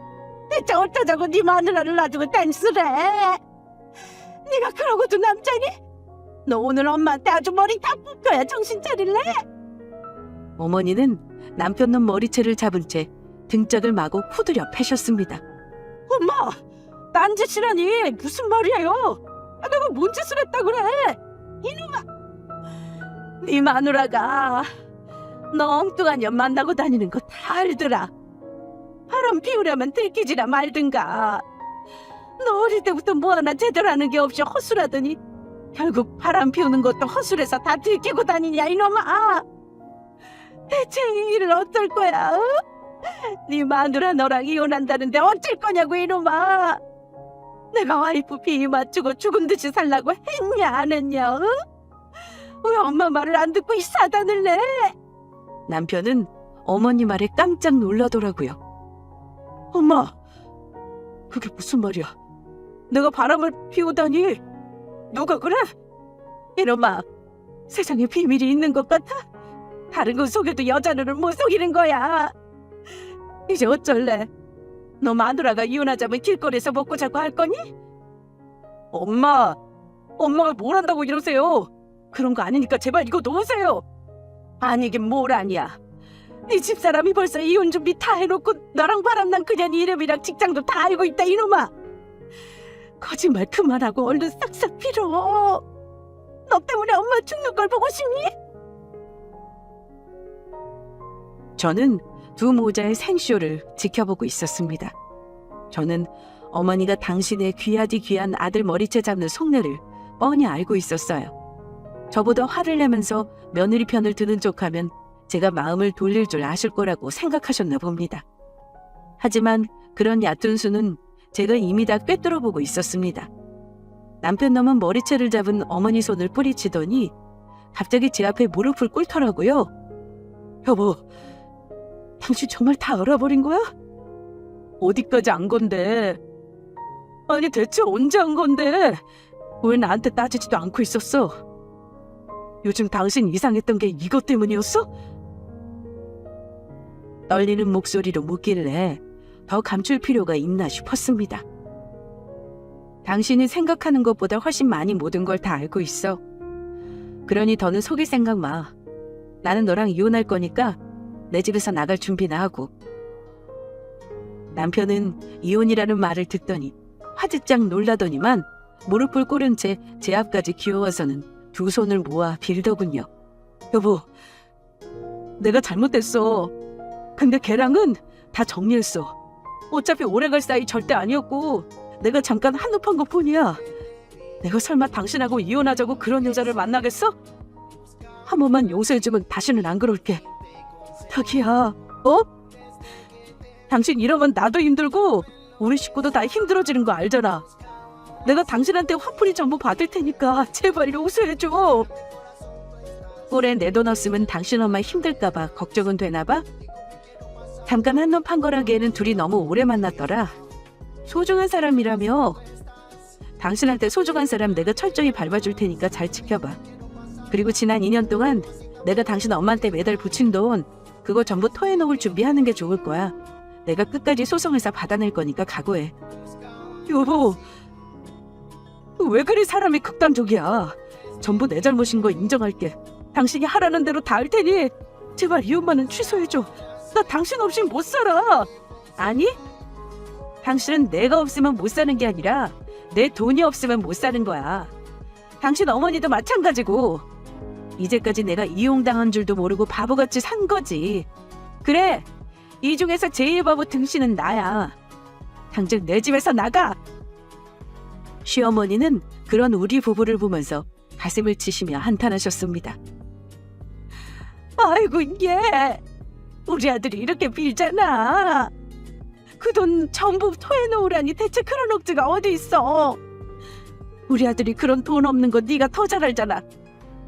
대체 어쩌자고 네 마누라를 놔두고 댄스를 해! 네가 그러고도 남자니? 너 오늘 엄마한테 아주 머리 다 뽑혀야 정신 차릴래? 어머니는 남편 놈 머리채를 잡은 채 등짝을 마구 후드려 패셨습니다. 엄마! 딴짓이라니 무슨 말이에요? 내가 뭔 짓을 했다 그래? 이놈아! 네 마누라가 너 엉뚱한 년 만나고 다니는 거 다 알더라. 바람 피우려면 들키지나 말든가. 너 어릴 때부터 뭐 하나 제대로 하는 게 없이 허술하더니 결국 바람 피우는 것도 허술해서 다 들키고 다니냐 이놈아. 대체 이 일을 어쩔 거야? 어? 네 마누라 너랑 이혼한다는데 어쩔 거냐고 이놈아. 내가 와이프 비위 맞추고 죽은 듯이 살라고 했냐 안 했냐? 어? 왜 엄마 말을 안 듣고 이 사단을 내? 남편은 어머니 말에 깜짝 놀라더라고요. 엄마, 그게 무슨 말이야? 내가 바람을 피우다니? 누가 그래? 이놈아, 세상에 비밀이 있는 것 같아? 다른 건 속여도 여자를 못 속이는 거야. 이제 어쩔래? 너 마누라가 이혼하자면 길거리에서 먹고 자고 할 거니? 엄마가 뭘 한다고 이러세요? 그런 거 아니니까 제발 이거 놓으세요. 아니긴 뭘 아니야. 네 집사람이 벌써 이혼 준비 다 해놓고 너랑 바람난 그년 이름이랑 직장도 다 알고 있다 이놈아. 거짓말 그만하고 얼른 싹싹 빌어. 너 때문에 엄마 죽는 걸 보고 싶니? 저는 두 모자의 생쇼를 지켜보고 있었습니다. 저는 어머니가 당신의 귀하디 귀한 아들 머리채 잡는 속내를 뻔히 알고 있었어요. 저보다 화를 내면서 며느리 편을 드는 척하면 제가 마음을 돌릴 줄 아실 거라고 생각하셨나 봅니다. 하지만 그런 얕은 수는 제가 이미 다 꿰뚫어 보고 있었습니다. 남편 놈은 머리채를 잡은 어머니 손을 뿌리치더니 갑자기 제 앞에 무릎을 꿇더라고요. 여보, 당신 정말 다 알아버린 거야? 어디까지 안 건데? 아니 대체 언제 안 건데? 왜 나한테 따지지도 않고 있었어? 요즘 당신 이상했던 게 이것 때문이었어? 떨리는 목소리로 묻길래 더 감출 필요가 있나 싶었습니다. 당신이 생각하는 것보다 훨씬 많이 모든 걸 다 알고 있어. 그러니 더는 속일 생각 마. 나는 너랑 이혼할 거니까 내 집에서 나갈 준비나 하고. 남편은 이혼이라는 말을 듣더니 화들짝 놀라더니만 무릎을 꿇은 채 제 앞까지 기어와서는 두 손을 모아 빌더군요. 여보, 내가 잘못했어. 근데 걔랑은 다 정리했어. 어차피 오래갈 사이 절대 아니었고 내가 잠깐 한눈판 것뿐이야. 내가 설마 당신하고 이혼하자고 그런 여자를 만나겠어? 한 번만 용서해주면 다시는 안 그럴게. 덕이야, 어? 당신 이러면 나도 힘들고 우리 식구도 다 힘들어지는 거 알잖아. 내가 당신한테 화풀이 전부 받을 테니까 제발 용서해줘. 꼴에 내 돈 없으면 당신 엄마 힘들까봐 걱정은 되나 봐? 잠깐 한눈 판 거라기에는 둘이 너무 오래 만났더라. 소중한 사람이라며? 당신한테 소중한 사람 내가 철저히 밟아줄 테니까 잘 지켜봐. 그리고 지난 2년 동안 내가 당신 엄마한테 매달 붙인 돈 그거 전부 토해놓을 준비하는 게 좋을 거야. 내가 끝까지 소송해서 받아낼 거니까 각오해. 여보, 왜 그리 사람이 극단적이야. 전부 내 잘못인 거 인정할게. 당신이 하라는 대로 다 할 테니 제발 이 엄마는 취소해줘. 나 당신 없이 못 살아. 아니? 당신은 내가 없으면 못 사는 게 아니라 내 돈이 없으면 못 사는 거야. 당신 어머니도 마찬가지고. 이제까지 내가 이용당한 줄도 모르고 바보같이 산 거지. 그래, 이 중에서 제일 바보 등신은 나야. 당장 내 집에서 나가. 시어머니는 그런 우리 부부를 보면서 가슴을 치시며 한탄하셨습니다. 아이고 얘, 우리 아들이 이렇게 빌잖아. 그 돈 전부 토해놓으라니 대체 그런 억지가 어디 있어. 우리 아들이 그런 돈 없는 거 네가 더 잘 알잖아.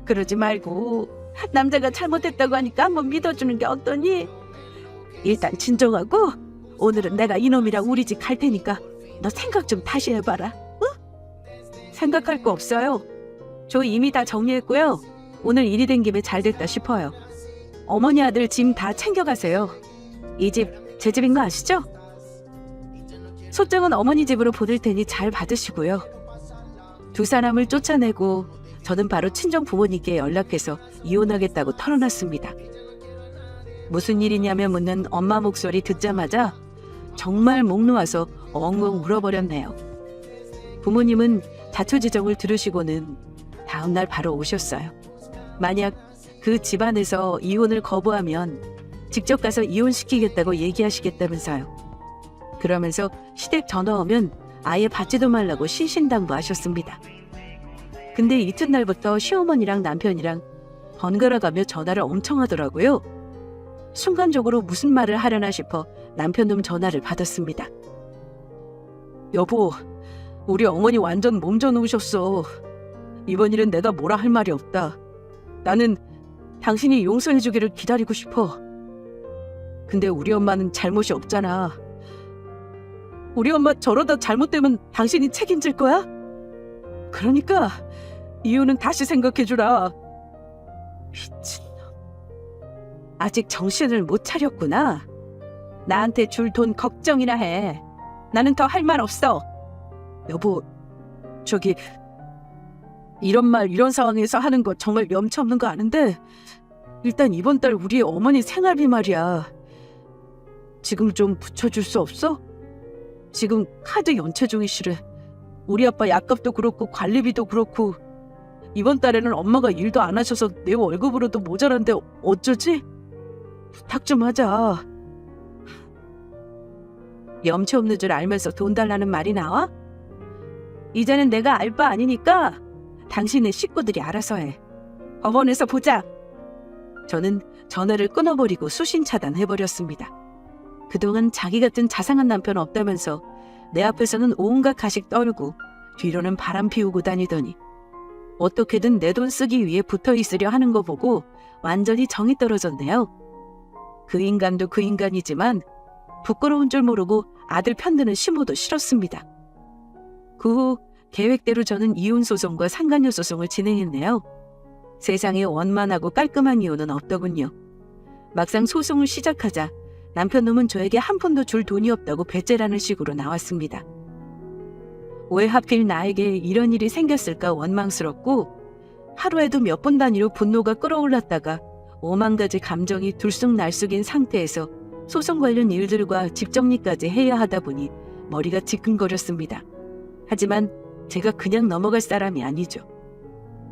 그러지 말고 남자가 잘못했다고 하니까 한번 믿어주는 게 어떠니? 일단 진정하고 오늘은 내가 이놈이랑 우리 집 갈 테니까 너 생각 좀 다시 해봐라. 응? 생각할 거 없어요. 저 이미 다 정리했고요. 오늘 일이 된 김에 잘 됐다 싶어요. 어머니 아들 짐 다 챙겨가세요. 이 집 제 집인 거 아시죠? 소장은 어머니 집으로 보낼 테니 잘 받으시고요. 두 사람을 쫓아내고 저는 바로 친정 부모님께 연락해서 이혼하겠다고 털어놨습니다. 무슨 일이냐며 묻는 엄마 목소리 듣자마자 정말 목 놓아서 엉엉 울어버렸네요. 부모님은 자초지정을 들으시고는 다음날 바로 오셨어요. 만약 그 집안에서 이혼을 거부하면 직접 가서 이혼시키겠다고 얘기하시겠다면서요. 그러면서 시댁 전화 오면 아예 받지도 말라고 신신당부하셨습니다. 근데 이튿날부터 시어머니랑 남편이랑 번갈아가며 전화를 엄청 하더라고요. 순간적으로 무슨 말을 하려나 싶어 남편놈 전화를 받았습니다. 여보, 우리 어머니 완전 몸져 놓으셨어. 이번 일은 내가 뭐라 할 말이 없다. 나는 당신이 용서해주기를 기다리고 싶어. 근데 우리 엄마는 잘못이 없잖아. 우리 엄마 저러다 잘못되면 당신이 책임질 거야? 그러니까 이유는 다시 생각해주라. 미친놈. 아직 정신을 못 차렸구나. 나한테 줄 돈 걱정이나 해. 나는 더 할 말 없어. 여보, 저기 이런 말 이런 상황에서 하는 거 정말 염치 없는 거 아는데 일단 이번 달 우리 어머니 생활비 말이야. 지금 좀 붙여줄 수 없어? 지금 카드 연체 중이시래. 우리 아빠 약값도 그렇고 관리비도 그렇고 이번 달에는 엄마가 일도 안 하셔서 내 월급으로도 모자란데 어쩌지? 부탁 좀 하자. 염치 없는 줄 알면서 돈 달라는 말이 나와? 이제는 내가 알 바 아니니까 당신의 식구들이 알아서 해. 법원에서 보자. 저는 전화를 끊어버리고 수신 차단해버렸습니다. 그동안 자기 같은 자상한 남편 없다면서 내 앞에서는 온갖 가식 떨고 뒤로는 바람 피우고 다니더니 어떻게든 내 돈 쓰기 위해 붙어 있으려 하는 거 보고 완전히 정이 떨어졌네요. 그 인간도 그 인간이지만 부끄러운 줄 모르고 아들 편드는 시모도 싫었습니다. 그 후 계획대로 저는 이혼 소송과 상간녀 소송을 진행했네요. 세상에 원만하고 깔끔한 이혼은 없더군요. 막상 소송을 시작하자 남편놈은 저에게 한 푼도 줄 돈이 없다고 배째라는 식으로 나왔습니다. 왜 하필 나에게 이런 일이 생겼을까 원망스럽고 하루에도 몇 번 단위로 분노가 끌어올랐다가 오만 가지 감정이 들쑥날쑥인 상태에서 소송 관련 일들과 집 정리까지 해야 하다 보니 머리가 지끈거렸습니다. 하지만 제가 그냥 넘어갈 사람이 아니죠.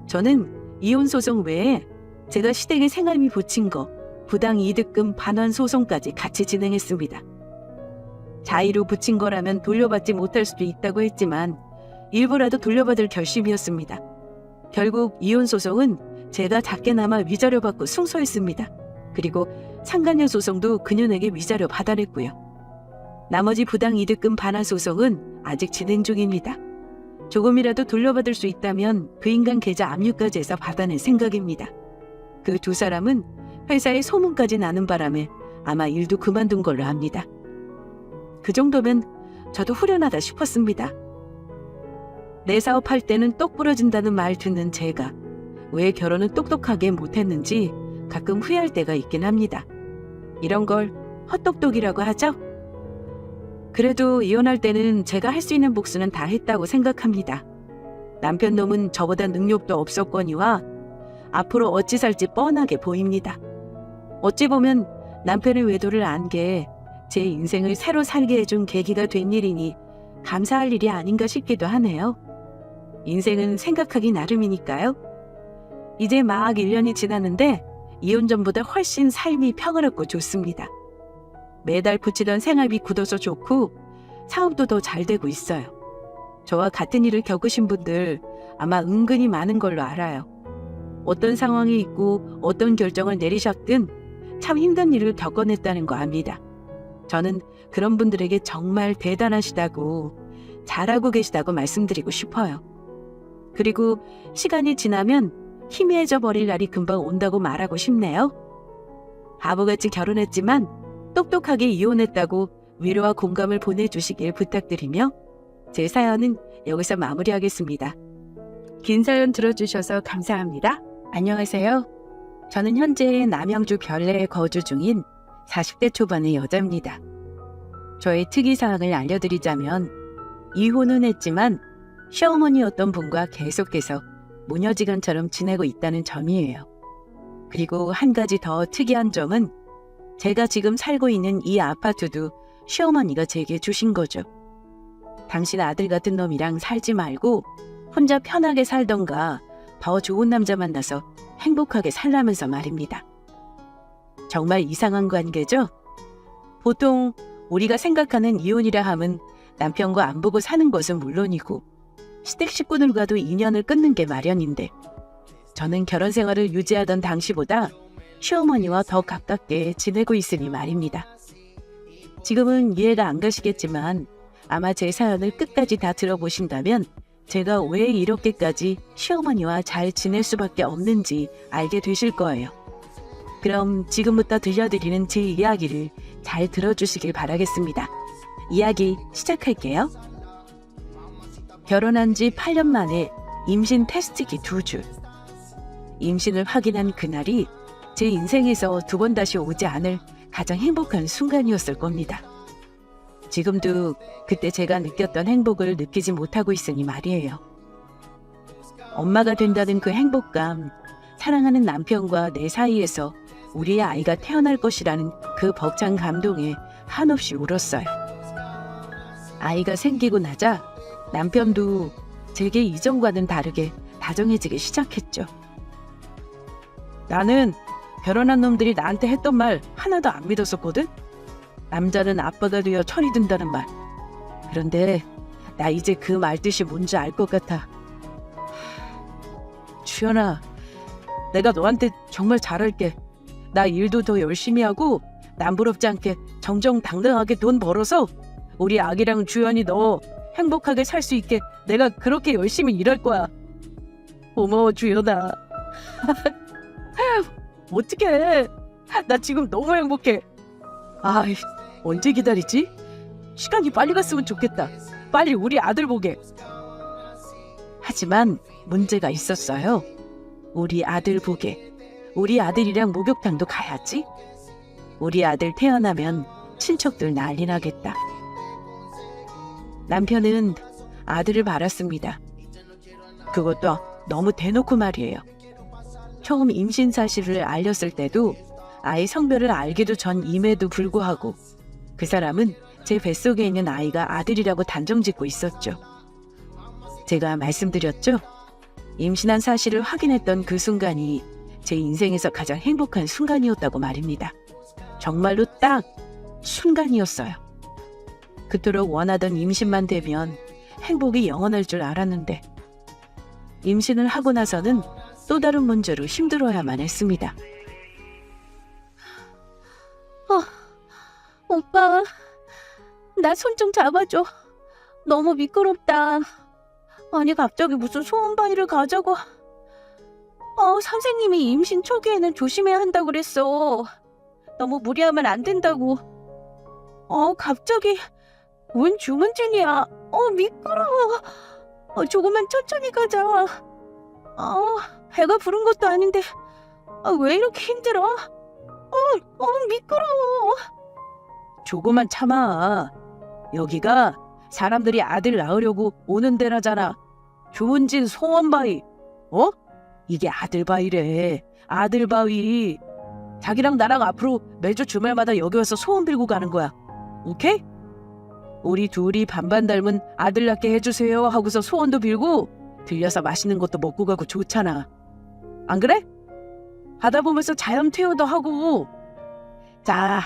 저는 이혼 소송 외에 제가 시댁에 생활비 붙인 거, 부당 이득금 반환 소송까지 같이 진행했습니다. 자의로 붙인 거라면 돌려받지 못할 수도 있다고 했지만 일부라도 돌려받을 결심이었습니다. 결국 이혼 소송은 제가 작게나마 위자료 받고 승소했습니다. 그리고 상간녀 소송도 그녀에게 위자료 받아냈고요. 나머지 부당 이득금 반환 소송은 아직 진행 중입니다. 조금이라도 돌려받을 수 있다면 그 인간 계좌 압류까지 해서 받아낼 생각입니다. 그 두 사람은 회사에 소문까지 나는 바람에 아마 일도 그만둔 걸로 압니다. 그 정도면 저도 후련하다 싶었습니다. 내 사업할 때는 똑 부러진다는 말 듣는 제가 왜 결혼은 똑똑하게 못했는지 가끔 후회할 때가 있긴 합니다. 이런 걸 헛똑똑이라고 하죠? 그래도 이혼할 때는 제가 할 수 있는 복수는 다 했다고 생각합니다. 남편 놈은 저보다 능력도 없었거니와 앞으로 어찌 살지 뻔하게 보입니다. 어찌 보면 남편의 외도를 안 게 제 인생을 새로 살게 해준 계기가 된 일이니 감사할 일이 아닌가 싶기도 하네요. 인생은 생각하기 나름이니까요. 이제 막 1년이 지났는데 이혼 전보다 훨씬 삶이 평화롭고 좋습니다. 매달 붙이던 생활비 굳어서 좋고 사업도 더 잘 되고 있어요. 저와 같은 일을 겪으신 분들 아마 은근히 많은 걸로 알아요. 어떤 상황이 있고 어떤 결정을 내리셨든 참 힘든 일을 겪어냈다는 거 압니다. 저는 그런 분들에게 정말 대단하시다고 잘하고 계시다고 말씀드리고 싶어요. 그리고 시간이 지나면 희미해져 버릴 날이 금방 온다고 말하고 싶네요. 바보같이 결혼했지만 똑똑하게 이혼했다고 위로와 공감을 보내주시길 부탁드리며 제 사연은 여기서 마무리하겠습니다. 긴 사연 들어주셔서 감사합니다. 안녕하세요. 저는 현재 남양주 별내에 거주 중인 40대 초반의 여자입니다. 저의 특이사항을 알려드리자면 이혼은 했지만 시어머니였던 분과 계속해서 모녀지간처럼 지내고 있다는 점이에요. 그리고 한 가지 더 특이한 점은 제가 지금 살고 있는 이 아파트도 시어머니가 제게 주신 거죠. 당신 아들 같은 놈이랑 살지 말고 혼자 편하게 살던가 더 좋은 남자 만나서 행복하게 살라면서 말입니다. 정말 이상한 관계죠? 보통 우리가 생각하는 이혼이라 함은 남편과 안 보고 사는 것은 물론이고 시댁 식구들과도 인연을 끊는 게 마련인데 저는 결혼 생활을 유지하던 당시보다 시어머니와 더 가깝게 지내고 있으니 말입니다. 지금은 이해가 안 가시겠지만 아마 제 사연을 끝까지 다 들어보신다면 제가 왜 이렇게까지 시어머니와 잘 지낼 수밖에 없는지 알게 되실 거예요. 그럼 지금부터 들려드리는 제 이야기를 잘 들어주시길 바라겠습니다. 이야기 시작할게요. 결혼한 지 8년 만에 임신 테스트기 2줄. 임신을 확인한 그날이 제 인생에서 2번 다시 오지 않을 가장 행복한 순간이었을 겁니다. 지금도 그때 제가 느꼈던 행복을 느끼지 못하고 있으니 말이에요. 엄마가 된다는 그 행복감, 사랑하는 남편과 내 사이에서 우리의 아이가 태어날 것이라는 그 벅찬 감동에 한없이 울었어요. 아이가 생기고 나자 남편도 제게 이전과는 다르게 다정해지기 시작했죠. 나는 결혼한 놈들이 나한테 했던 말 하나도 안 믿었었거든? 남자는 아빠가 되어 철이 든다는 말. 그런데 나 이제 그 말 뜻이 뭔지 알 것 같아. 주연아, 내가 너한테 정말 잘할게. 나 일도 더 열심히 하고 남부럽지 않게 정정당당하게 돈 벌어서 우리 아기랑 주연이 너 행복하게 살 수 있게 내가 그렇게 열심히 일할 거야. 고마워 주연아. 어떡해. 나 지금 너무 행복해. 아이, 언제 기다리지? 시간이 빨리 갔으면 좋겠다. 빨리 우리 아들 보게. 하지만 문제가 있었어요. 우리 아들 보게. 우리 아들이랑 목욕탕도 가야지. 우리 아들 태어나면 친척들 난리 나겠다. 남편은 아들을 바랐습니다. 그것도 너무 대놓고 말이에요. 처음 임신 사실을 알렸을 때도 아이 성별을 알기도 전임에도 불구하고 그 사람은 제 뱃속에 있는 아이가 아들이라고 단정짓고 있었죠. 제가 말씀드렸죠. 임신한 사실을 확인했던 그 순간이 제 인생에서 가장 행복한 순간이었다고 말입니다. 정말로 딱 순간이었어요. 그토록 원하던 임신만 되면 행복이 영원할 줄 알았는데 임신을 하고 나서는 또 다른 문제로 힘들어야만 했습니다. 오빠, 나 손 좀 잡아줘. 너무 미끄럽다. 아니 갑자기 무슨 소원바위를 가자고. 선생님이 임신 초기에는 조심해야 한다고 그랬어. 너무 무리하면 안 된다고. 갑자기 웬 주문진이야? 미끄러워. 조금만 천천히 가자. 배가 부른 것도 아닌데 왜 이렇게 힘들어? 미끄러워. 조금만 참아. 여기가 사람들이 아들 낳으려고 오는 데라잖아. 주문진 소원바위. 이게 아들바위래. 아들바위. 자기랑 나랑 앞으로 매주 주말마다 여기 와서 소원 빌고 가는 거야. 오케이? 우리 둘이 반반 닮은 아들 낳게 해주세요 하고서 소원도 빌고 들려서 맛있는 것도 먹고 가고 좋잖아. 안 그래? 하다 보면서 자연 퇴호도 하고. 자,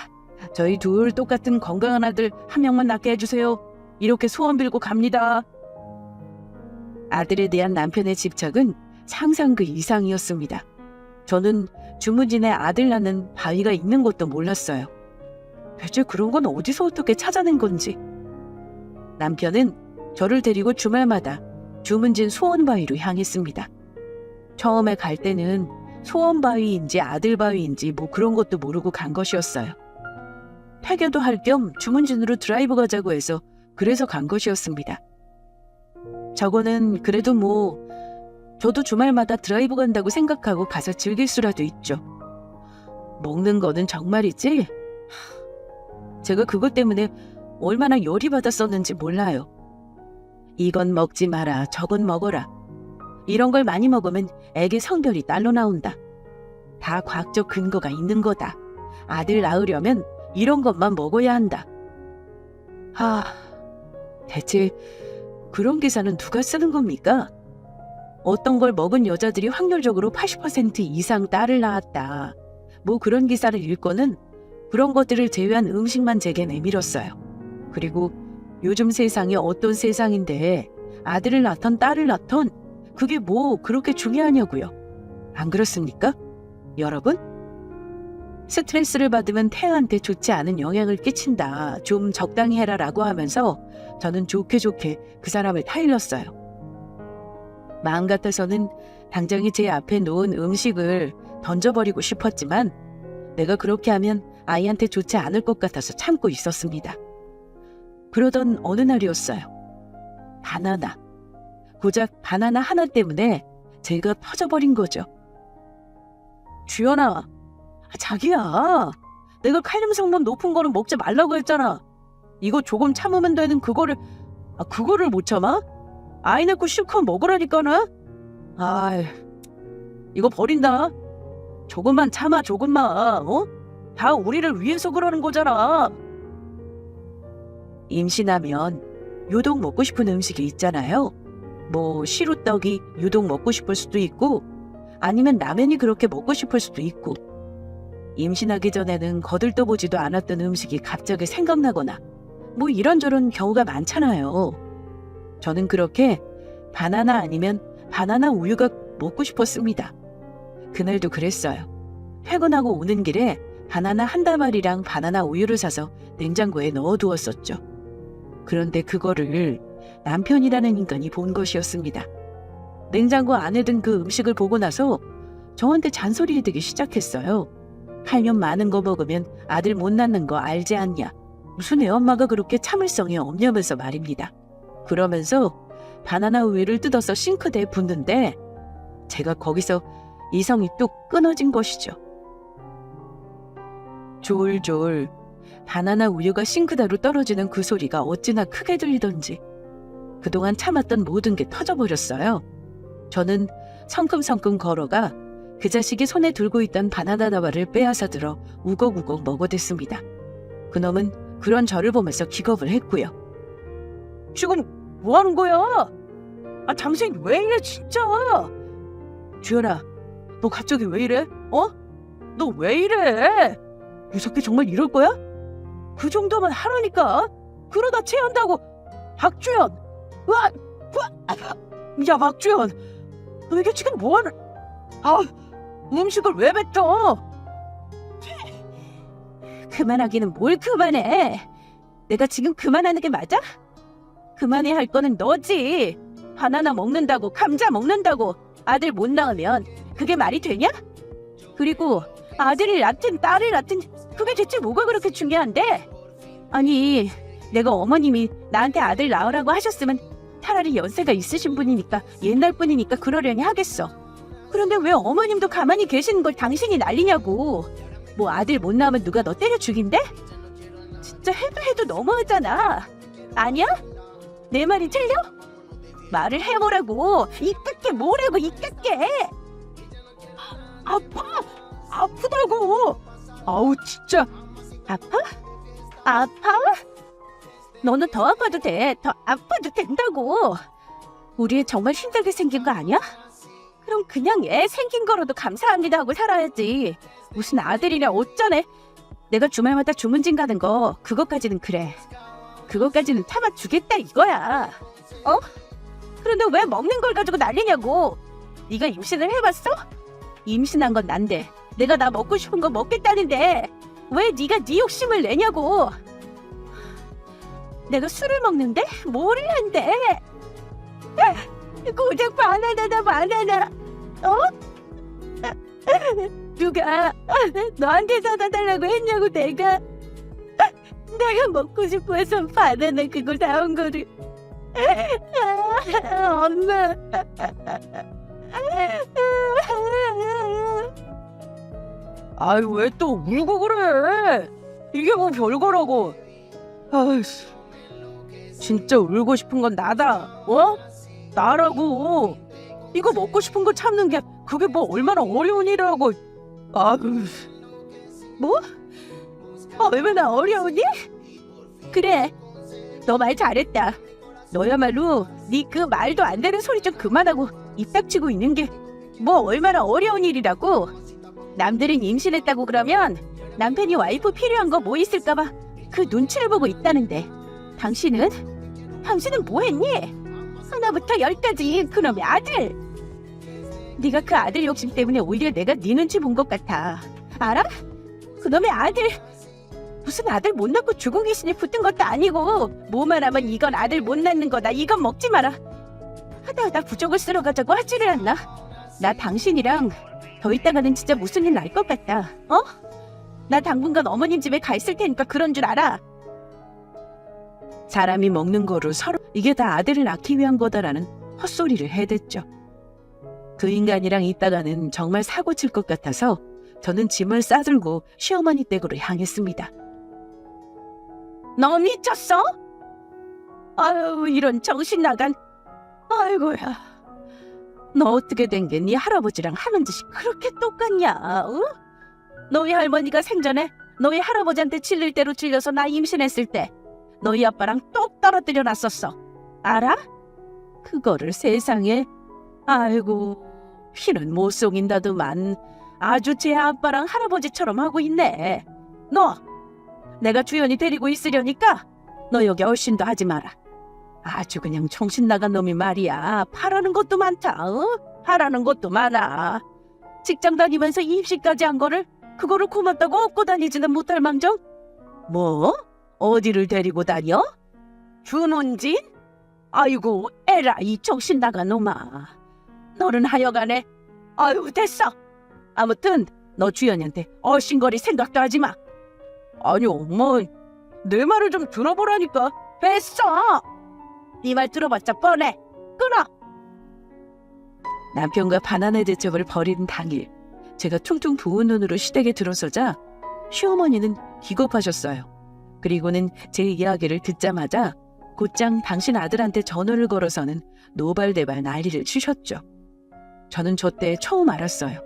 저희 둘 똑같은 건강한 아들 한 명만 낳게 해주세요. 이렇게 소원 빌고 갑니다. 아들에 대한 남편의 집착은 상상 그 이상이었습니다. 저는 주무진의 아들 낳는 바위가 있는 것도 몰랐어요. 대체 그런 건 어디서 어떻게 찾아낸 건지. 남편은 저를 데리고 주말마다 주문진 소원바위로 향했습니다. 처음에 갈 때는 소원바위인지 아들바위인지 뭐 그런 것도 모르고 간 것이었어요. 퇴교도 할 겸 주문진으로 드라이브 가자고 해서 그래서 간 것이었습니다. 저거는 그래도 저도 주말마다 드라이브 간다고 생각하고 가서 즐길 수라도 있죠. 먹는 거는 정말이지? 제가 그것 때문에 얼마나 열이 받았었는지 몰라요. 이건 먹지 마라, 저건 먹어라. 이런 걸 많이 먹으면 애기 성별이 딸로 나온다. 다 과학적 근거가 있는 거다. 아들 낳으려면 이런 것만 먹어야 한다. 대체 그런 기사는 누가 쓰는 겁니까? 어떤 걸 먹은 여자들이 확률적으로 80% 이상 딸을 낳았다. 그런 기사를 읽고는 그런 것들을 제외한 음식만 제게 내밀었어요. 그리고 요즘 세상이 어떤 세상인데 아들을 낳던 딸을 낳던 그게 그렇게 중요하냐고요. 안 그렇습니까? 여러분? 스트레스를 받으면 태아한테 좋지 않은 영향을 끼친다. 좀 적당히 해라라고 하면서 저는 좋게 그 사람을 타일렀어요. 마음 같아서는 당장에 제 앞에 놓은 음식을 던져버리고 싶었지만 내가 그렇게 하면 아이한테 좋지 않을 것 같아서 참고 있었습니다. 그러던 어느 날이었어요. 바나나. 고작 바나나 하나 때문에 제가 터져버린 거죠. 주연아, 자기야. 내가 칼륨 성분 높은 거는 먹지 말라고 했잖아. 이거 조금 참으면 되는 그거를 못 참아? 아이 낳고 실컷 먹으라니까나? 이거 버린다. 조금만 참아, 조금만. 다 우리를 위해서 그러는 거잖아. 임신하면 유독 먹고 싶은 음식이 있잖아요. 시루떡이 유독 먹고 싶을 수도 있고 아니면 라면이 그렇게 먹고 싶을 수도 있고 임신하기 전에는 거들떠보지도 않았던 음식이 갑자기 생각나거나 이런저런 경우가 많잖아요. 저는 그렇게 바나나 아니면 바나나 우유가 먹고 싶었습니다. 그날도 그랬어요. 퇴근하고 오는 길에 바나나 한 다발이랑 바나나 우유를 사서 냉장고에 넣어두었었죠. 그런데 그거를 남편이라는 인간이 본 것이었습니다. 냉장고 안에 든 그 음식을 보고 나서 저한테 잔소리해대기 시작했어요. 칼륨 많은 거 먹으면 아들 못 낳는 거 알지 않냐. 무슨 애엄마가 그렇게 참을성이 없냐면서 말입니다. 그러면서 바나나 우유를 뜯어서 싱크대에 붓는데 제가 거기서 이성이 뚝 끊어진 것이죠. 졸졸 바나나 우유가 싱크대로 떨어지는 그 소리가 어찌나 크게 들리던지 그동안 참았던 모든 게 터져버렸어요. 저는 성큼성큼 걸어가 그 자식이 손에 들고 있던 바나나 다발을 빼앗아 들어 우걱우걱 먹어댔습니다. 그놈은 그런 저를 보면서 기겁을 했고요. 지금 뭐 하는 거야? 당신 왜 이래 진짜? 주연아, 너 갑자기 왜 이래? 너 왜 이래? 이 새끼 정말 이럴 거야? 그 정도만 하라니까. 그러다 체한다고. 박주연! 야, 박주연! 너 이게 지금 뭐하는... 음식을 왜 뱉어? 그만하기는 뭘 그만해. 내가 지금 그만하는 게 맞아? 그만해야 할 거는 너지. 바나나 먹는다고, 감자 먹는다고 아들 못 낳으면 그게 말이 되냐? 그리고 아들을 낳든 딸을 낳든 그게 대체 뭐가 그렇게 중요한데? 아니, 내가 어머님이 나한테 아들 낳으라고 하셨으면 차라리 연세가 있으신 분이니까 옛날 분이니까 그러려니 하겠어. 그런데 왜 어머님도 가만히 계시는 걸 당신이 난리냐고. 뭐 아들 못 낳으면 누가 너 때려 죽인대? 진짜 해도 너무하잖아. 아니야? 내 말이 틀려? 말을 해보라고. 이깝게 뭐라고 이깝게. 아프다고. 아우 진짜. 아파? 아파? 너는 더 아파도 돼. 더 아파도 된다고. 우리 애 정말 힘들게 생긴 거 아니야? 그럼 그냥 애 생긴 거로도 감사합니다 하고 살아야지. 무슨 아들이냐 어쩌네. 내가 주말마다 주문진 가는 거 그것까지는 그래. 그것까지는 참아주겠다 이거야. 어? 그런데 왜 먹는 걸 가지고 난리냐고. 네가 임신을 해봤어? 임신한 건 난데 내가 나 먹고 싶은 거 먹겠다는데 왜 네가 네 욕심을 내냐고. 내가 술을 먹는데 뭘 한대. 고작 바나나다 바나나. 어? 누가 너한테 사다 달라고 했냐고. 내가 먹고 싶어 해서 바나나 그거 사온 거를. 엄마. 아이 왜 또 울고 그래? 이게 뭐 별거라고. 아이씨. 진짜 울고 싶은 건 나다. 어? 나라고. 이거 먹고 싶은 거 참는 게 그게 뭐 얼마나 어려운 일이라고. 아유. 뭐? 얼마나 어려우니? 그래, 너 말 잘했다. 너야말로 네 그 말도 안 되는 소리 좀 그만하고 입 닥치고 있는 게 뭐 얼마나 어려운 일이라고. 남들은 임신했다고 그러면 남편이 와이프 필요한 거 뭐 있을까 봐 그 눈치를 보고 있다는데 당신은 뭐 했니? 하나부터 10까지 그놈의 아들. 네가 그 아들 욕심 때문에 오히려 내가 네 눈치 본 것 같아. 알아? 그놈의 아들. 무슨 아들 못 낳고 죽은 귀신이 붙은 것도 아니고 뭐만 하면 이건 아들 못 낳는 거다, 이건 먹지 마라 하다 부적을 쓸어 가자고 하지를 않나? 나 당신이랑 더 있다가는 진짜 무슨 일 날 것 같다. 어? 나 당분간 어머님 집에 가 있을 테니까 그런 줄 알아. 사람이 먹는 거로 서로 이게 다 아들을 낳기 위한 거다라는 헛소리를 해댔죠. 그 인간이랑 있다가는 정말 사고 칠 것 같아서 저는 짐을 싸들고 시어머니 댁으로 향했습니다. 너 미쳤어? 아유, 이런 정신 나간. 아이고야. 너 어떻게 된 게 네 할아버지랑 하는 짓이 그렇게 똑같냐? 어? 너희 할머니가 생전에 너희 할아버지한테 질릴 대로 질려서 나 임신했을 때 너희 아빠랑 똑 떨어뜨려 놨었어. 알아? 그거를 세상에. 아이고, 피는 못 속인다더만 아주 제 아빠랑 할아버지처럼 하고 있네. 너, 내가 주연이 데리고 있으려니까 너 여기 얼씬도 하지 마라. 아주 그냥 정신 나간 놈이 말이야. 바라는 것도 많다. 어? 바라는 것도 많아. 직장 다니면서 입시까지 한 거를 그거를 고맙다고 업고 다니지는 못할 망정. 뭐? 어디를 데리고 다녀? 준원진? 아이고, 에라 이 정신 나간 놈아. 너는 하여간에. 아유, 됐어. 아무튼 너 주연이한테 얼씬거릴 생각도 하지 마. 아니 엄마, 내 말을 좀 들어보라니까. 됐어. 네 말 들어봤자 뻔해. 끊어. 남편과 바나나 대첩을 벌인 당일 제가 퉁퉁 부은 눈으로 시댁에 들어서자 시어머니는 기겁하셨어요. 그리고는 제 이야기를 듣자마자 곧장 당신 아들한테 전화를 걸어서는 노발대발 난리를 치셨죠. 저는 저 때 처음 알았어요.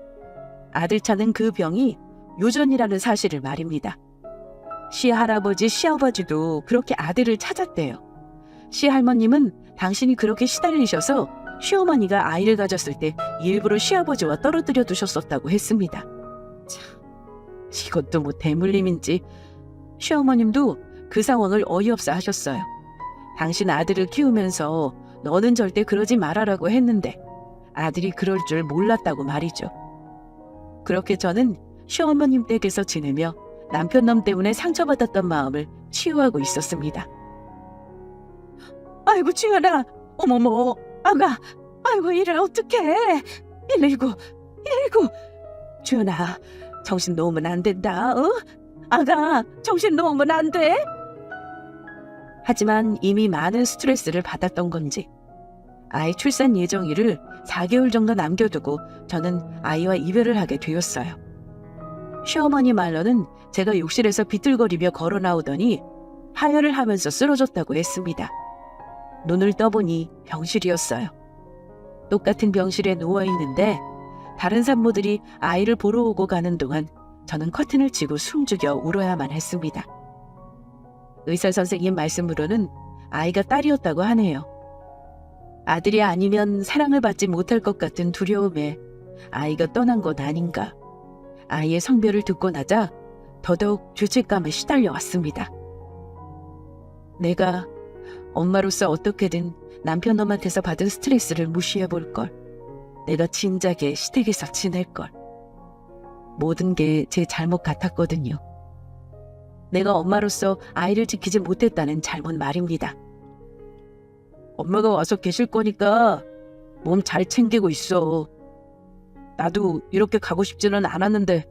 아들 찾는 그 병이 요전이라는 사실을 말입니다. 시할아버지, 시아버지도 그렇게 아들을 찾았대요. 시할머님은 당신이 그렇게 시달리셔서 시어머니가 아이를 가졌을 때 일부러 시아버지와 떨어뜨려 두셨었다고 했습니다. 참, 이것도 뭐 대물림인지. 시어머님도 그 상황을 어이없어 하셨어요. 당신 아들을 키우면서 너는 절대 그러지 말아라고 했는데 아들이 그럴 줄 몰랐다고 말이죠. 그렇게 저는 시어머님 댁에서 지내며 남편놈 때문에 상처받았던 마음을 치유하고 있었습니다. 아이고, 주연아. 어머머, 아가. 아이고, 이를 어떡해. 119. 주연아, 정신 놓으면 안 된다. 어? 아가, 정신 놓으면 안 돼. 하지만 이미 많은 스트레스를 받았던 건지 아이 출산 예정일을 4개월 정도 남겨두고 저는 아이와 이별을 하게 되었어요. 시어머니 말로는 제가 욕실에서 비틀거리며 걸어 나오더니 하혈을 하면서 쓰러졌다고 했습니다. 눈을 떠보니 병실이었어요. 똑같은 병실에 누워있는데 다른 산모들이 아이를 보러 오고 가는 동안 저는 커튼을 치고 숨죽여 울어야만 했습니다. 의사 선생님 말씀으로는 아이가 딸이었다고 하네요. 아들이 아니면 사랑을 받지 못할 것 같은 두려움에 아이가 떠난 것 아닌가. 아이의 성별을 듣고 나자 더더욱 죄책감에 시달려 왔습니다. 내가 엄마로서 어떻게든 남편 놈한테서 받은 스트레스를 무시해볼 걸. 내가 진작에 시댁에서 지낼 걸. 모든 게 제 잘못 같았거든요. 내가 엄마로서 아이를 지키지 못했다는 잘못 말입니다. 엄마가 와서 계실 거니까 몸 잘 챙기고 있어. 나도 이렇게 가고 싶지는 않았는데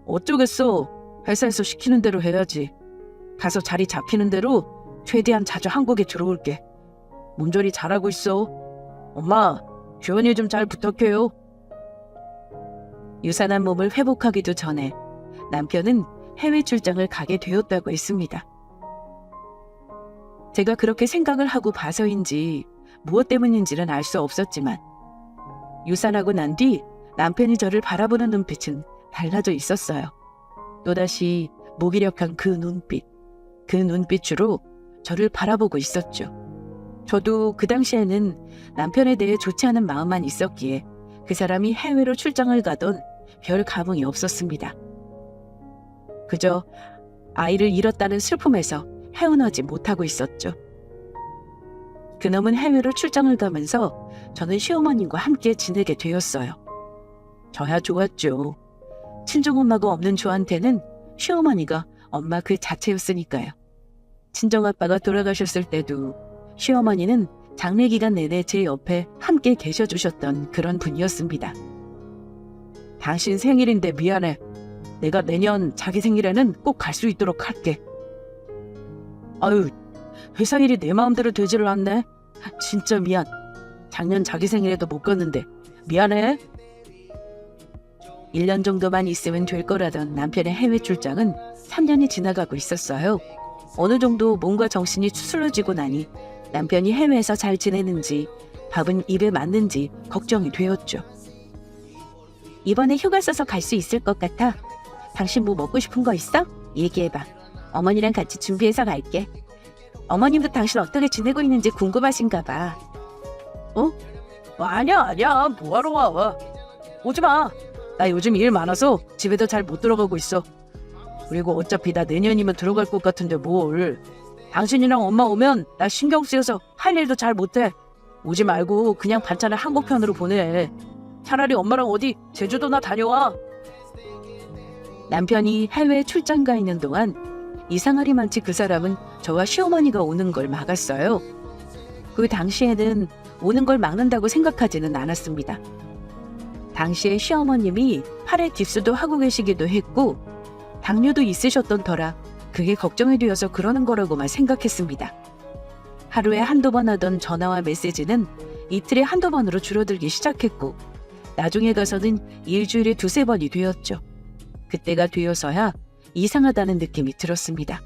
어쩌겠어. 회사에서 시키는 대로 해야지. 가서 자리 잡히는 대로 최대한 자주 한국에 들어올게. 몸조리 잘하고 있어. 엄마, 규현이 좀 잘 부탁해요. 유산한 몸을 회복하기도 전에 남편은 해외 출장을 가게 되었다고 했습니다. 제가 그렇게 생각을 하고 봐서인지 무엇 때문인지는 알 수 없었지만 유산하고 난 뒤 남편이 저를 바라보는 눈빛은 달라져 있었어요. 또다시 무기력한 그 눈빛으로 저를 바라보고 있었죠. 저도 그 당시에는 남편에 대해 좋지 않은 마음만 있었기에 그 사람이 해외로 출장을 가던 별 감흥이 없었습니다. 그저 아이를 잃었다는 슬픔에서 헤어나지 못하고 있었죠. 그놈은 해외로 출장을 가면서 저는 시어머님과 함께 지내게 되었어요. 저야 좋았죠. 친정엄마가 없는 저한테는 시어머니가 엄마 그 자체였으니까요. 친정아빠가 돌아가셨을 때도 시어머니는 장례 기간 내내 제 옆에 함께 계셔주셨던 그런 분이었습니다. 당신 생일인데 미안해. 내가 내년 자기 생일에는 꼭 갈 수 있도록 할게. 아유, 회사 일이 내 마음대로 되지를 않네. 진짜 미안. 작년 자기 생일에도 못 갔는데 미안해. 1년 정도만 있으면 될 거라던 남편의 해외 출장은 3년이 지나가고 있었어요. 어느 정도 몸과 정신이 추스러지고 나니 남편이 해외에서 잘 지내는지 밥은 입에 맞는지 걱정이 되었죠. 이번에 휴가 써서 갈 수 있을 것 같아. 당신 뭐 먹고 싶은 거 있어? 얘기해봐. 어머니랑 같이 준비해서 갈게. 어머님도 당신 어떻게 지내고 있는지 궁금하신가 봐. 아니야. 뭐하러 와. 오지 마. 나 요즘 일 많아서 집에도 잘 못 들어가고 있어. 그리고 어차피 나 내년이면 들어갈 것 같은데 뭘. 당신이랑 엄마 오면 나 신경 쓰여서 할 일도 잘 못해. 오지 말고 그냥 반찬을 한국편으로 보내. 차라리 엄마랑 어디 제주도나 다녀와. 남편이 해외 출장 가 있는 동안 이상하리만치 그 사람은 저와 시어머니가 오는 걸 막았어요. 그 당시에는 오는 걸 막는다고 생각하지는 않았습니다. 당시에 시어머님이 팔에 깁스도 하고 계시기도 했고 당뇨도 있으셨던 터라 그게 걱정이 되어서 그러는 거라고만 생각했습니다. 하루에 한두 번 하던 전화와 메시지는 이틀에 한두 번으로 줄어들기 시작했고 나중에 가서는 일주일에 두세 번이 되었죠. 그때가 되어서야 이상하다는 느낌이 들었습니다.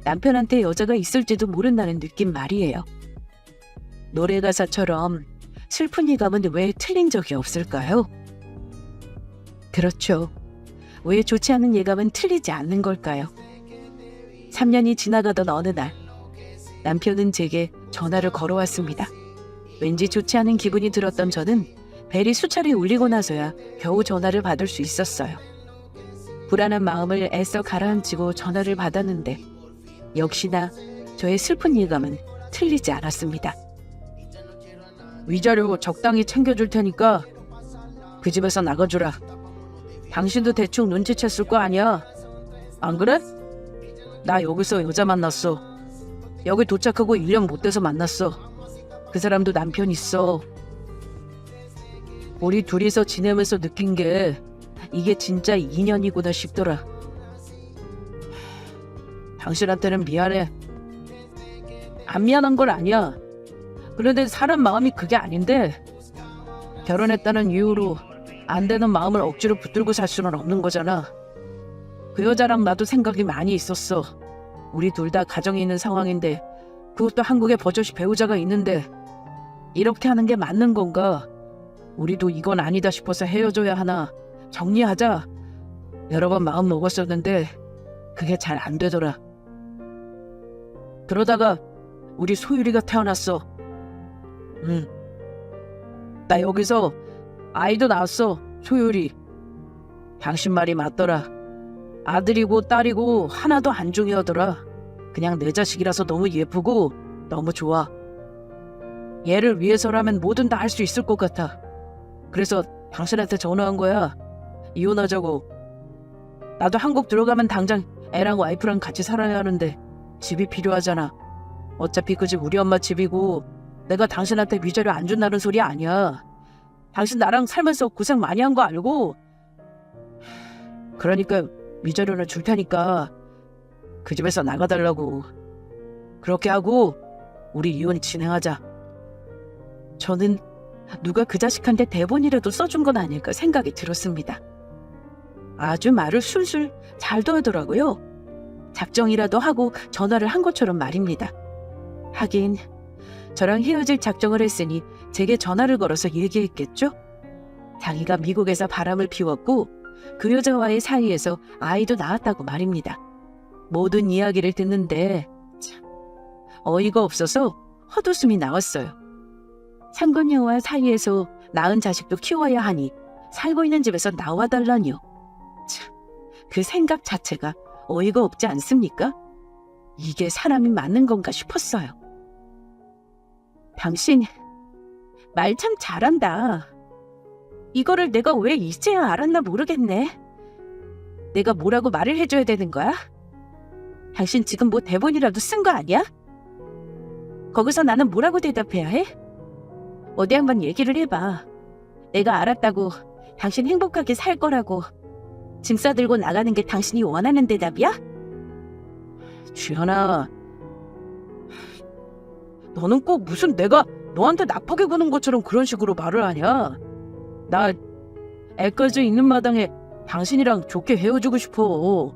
남편한테 여자가 있을지도 모른다는 느낌 말이에요. 노래 가사처럼 슬픈 예감은 왜 틀린 적이 없을까요? 그렇죠. 왜 좋지 않은 예감은 틀리지 않는 걸까요? 3년이 지나가던 어느 날 남편은 제게 전화를 걸어왔습니다. 왠지 좋지 않은 기분이 들었던 저는 벨이 수차례 울리고 나서야 겨우 전화를 받을 수 있었어요. 불안한 마음을 애써 가라앉히고 전화를 받았는데 역시나 저의 슬픈 예감은 틀리지 않았습니다. 위자료 적당히 챙겨줄 테니까 그 집에서 나가주라. 당신도 대충 눈치챘을 거 아니야. 안 그래? 나 여기서 여자 만났어. 여기 도착하고 1년 못 돼서 만났어. 그 사람도 남편 있어. 우리 둘이서 지내면서 느낀 게 이게 진짜 인연이구나 싶더라. 당신한테는 미안해. 안 미안한 건 아니야. 그런데 사람 마음이 그게 아닌데 결혼했다는 이유로 안 되는 마음을 억지로 붙들고 살 수는 없는 거잖아. 그 여자랑 나도 생각이 많이 있었어. 우리 둘 다 가정이 있는 상황인데 그것도 한국에 버젓이 배우자가 있는데 이렇게 하는 게 맞는 건가? 우리도 이건 아니다 싶어서 헤어져야 하나 정리하자. 여러 번 마음 먹었었는데 그게 잘 안 되더라. 그러다가 우리 소율이가 태어났어. 나 여기서 아이도 낳았어. 소율이. 당신 말이 맞더라. 아들이고 딸이고 하나도 안 중요하더라. 그냥 내 자식이라서 너무 예쁘고 너무 좋아. 얘를 위해서라면 뭐든 다 할 수 있을 것 같아. 그래서 당신한테 전화한 거야. 이혼하자고. 나도 한국 들어가면 당장 애랑 와이프랑 같이 살아야 하는데 집이 필요하잖아. 어차피 그 집 우리 엄마 집이고 내가 당신한테 위자료 안 준다는 소리 아니야. 당신 나랑 살면서 고생 많이 한 거 알고. 그러니까 위자료는 줄 테니까 그 집에서 나가달라고. 그렇게 하고 우리 이혼 진행하자. 저는 누가 그 자식한테 대본이라도 써준 건 아닐까 생각이 들었습니다. 아주 말을 술술 잘도 하더라고요. 작정이라도 하고 전화를 한 것처럼 말입니다. 하긴 저랑 헤어질 작정을 했으니 제게 전화를 걸어서 얘기했겠죠? 자기가 미국에서 바람을 피웠고 그 여자와의 사이에서 아이도 낳았다고 말입니다. 모든 이야기를 듣는데 참 어이가 없어서 헛웃음이 나왔어요. 상건녀와 사이에서 낳은 자식도 키워야 하니 살고 있는 집에서 나와달라니요. 참, 그 생각 자체가 어이가 없지 않습니까? 이게 사람이 맞는 건가 싶었어요. 당신 말 참 잘한다. 이거를 내가 왜 이제야 알았나 모르겠네. 내가 뭐라고 말을 해줘야 되는 거야? 당신 지금 뭐 대본이라도 쓴 거 아니야? 거기서 나는 뭐라고 대답해야 해? 어디 한번 얘기를 해봐. 내가 알았다고 당신 행복하게 살 거라고 짐 싸들고 나가는 게 당신이 원하는 대답이야? 주연아, 너는 꼭 무슨 내가 너한테 나쁘게 구는 것처럼 그런 식으로 말을 하냐? 나 애까지 있는 마당에 당신이랑 좋게 헤어지고 싶어.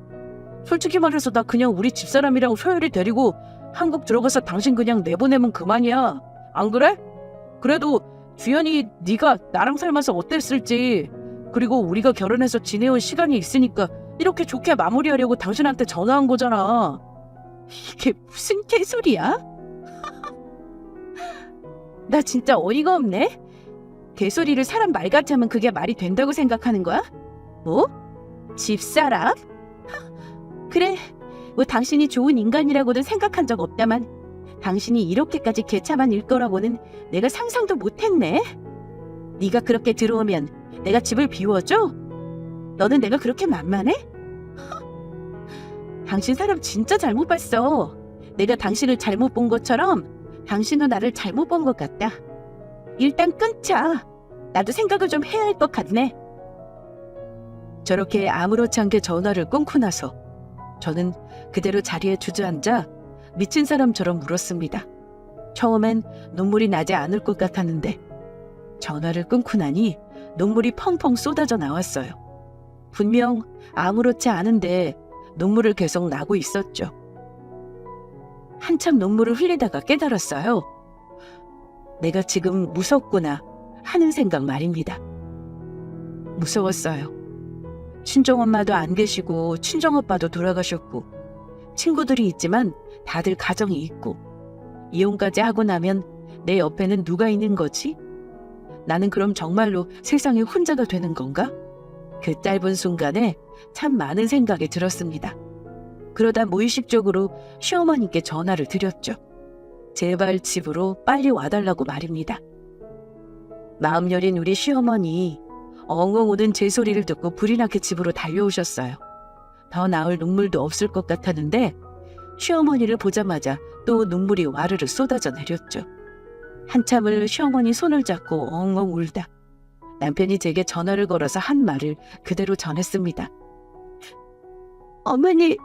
솔직히 말해서 나 그냥 우리 집사람이랑 소율이 데리고 한국 들어가서 당신 그냥 내보내면 그만이야. 안 그래? 그래도 주연이 네가 나랑 살면서 어땠을지 그리고 우리가 결혼해서 지내온 시간이 있으니까 이렇게 좋게 마무리하려고 당신한테 전화한 거잖아. 이게 무슨 개소리야? 나 진짜 어이가 없네. 개소리를 사람 말같이 하면 그게 말이 된다고 생각하는 거야? 뭐? 집사람? 그래, 뭐 당신이 좋은 인간이라고는 생각한 적 없다만 당신이 이렇게까지 개참한 일 거라고는 내가 상상도 못했네. 네가 그렇게 들어오면 내가 집을 비워줘? 너는 내가 그렇게 만만해? 당신 사람 진짜 잘못 봤어. 내가 당신을 잘못 본 것처럼 당신도 나를 잘못 본 것 같다. 일단 끊자. 나도 생각을 좀 해야 할 것 같네. 저렇게 아무렇지 않게 전화를 끊고 나서 저는 그대로 자리에 주저앉아 미친 사람처럼 울었습니다. 처음엔 눈물이 나지 않을 것 같았는데 전화를 끊고 나니 눈물이 펑펑 쏟아져 나왔어요. 분명 아무렇지 않은데 눈물을 계속 나고 있었죠. 한참 눈물을 흘리다가 깨달았어요. 내가 지금 무섭구나 하는 생각 말입니다. 무서웠어요. 친정엄마도 안 계시고 친정오빠도 돌아가셨고 친구들이 있지만 다들 가정이 있고 이혼까지 하고 나면 내 옆에는 누가 있는 거지? 나는 그럼 정말로 세상에 혼자가 되는 건가? 그 짧은 순간에 참 많은 생각이 들었습니다. 그러다 무의식적으로 시어머니께 전화를 드렸죠. 제발 집으로 빨리 와달라고 말입니다. 마음 여린 우리 시어머니 엉엉 우는 제 소리를 듣고 불이 나게 집으로 달려오셨어요. 더 나올 눈물도 없을 것 같았는데 시어머니를 보자마자 또 눈물이 와르르 쏟아져 내렸죠. 한참을 시어머니 손을 잡고 엉엉 울다 남편이 제게 전화를 걸어서 한 말을 그대로 전했습니다. 어머니,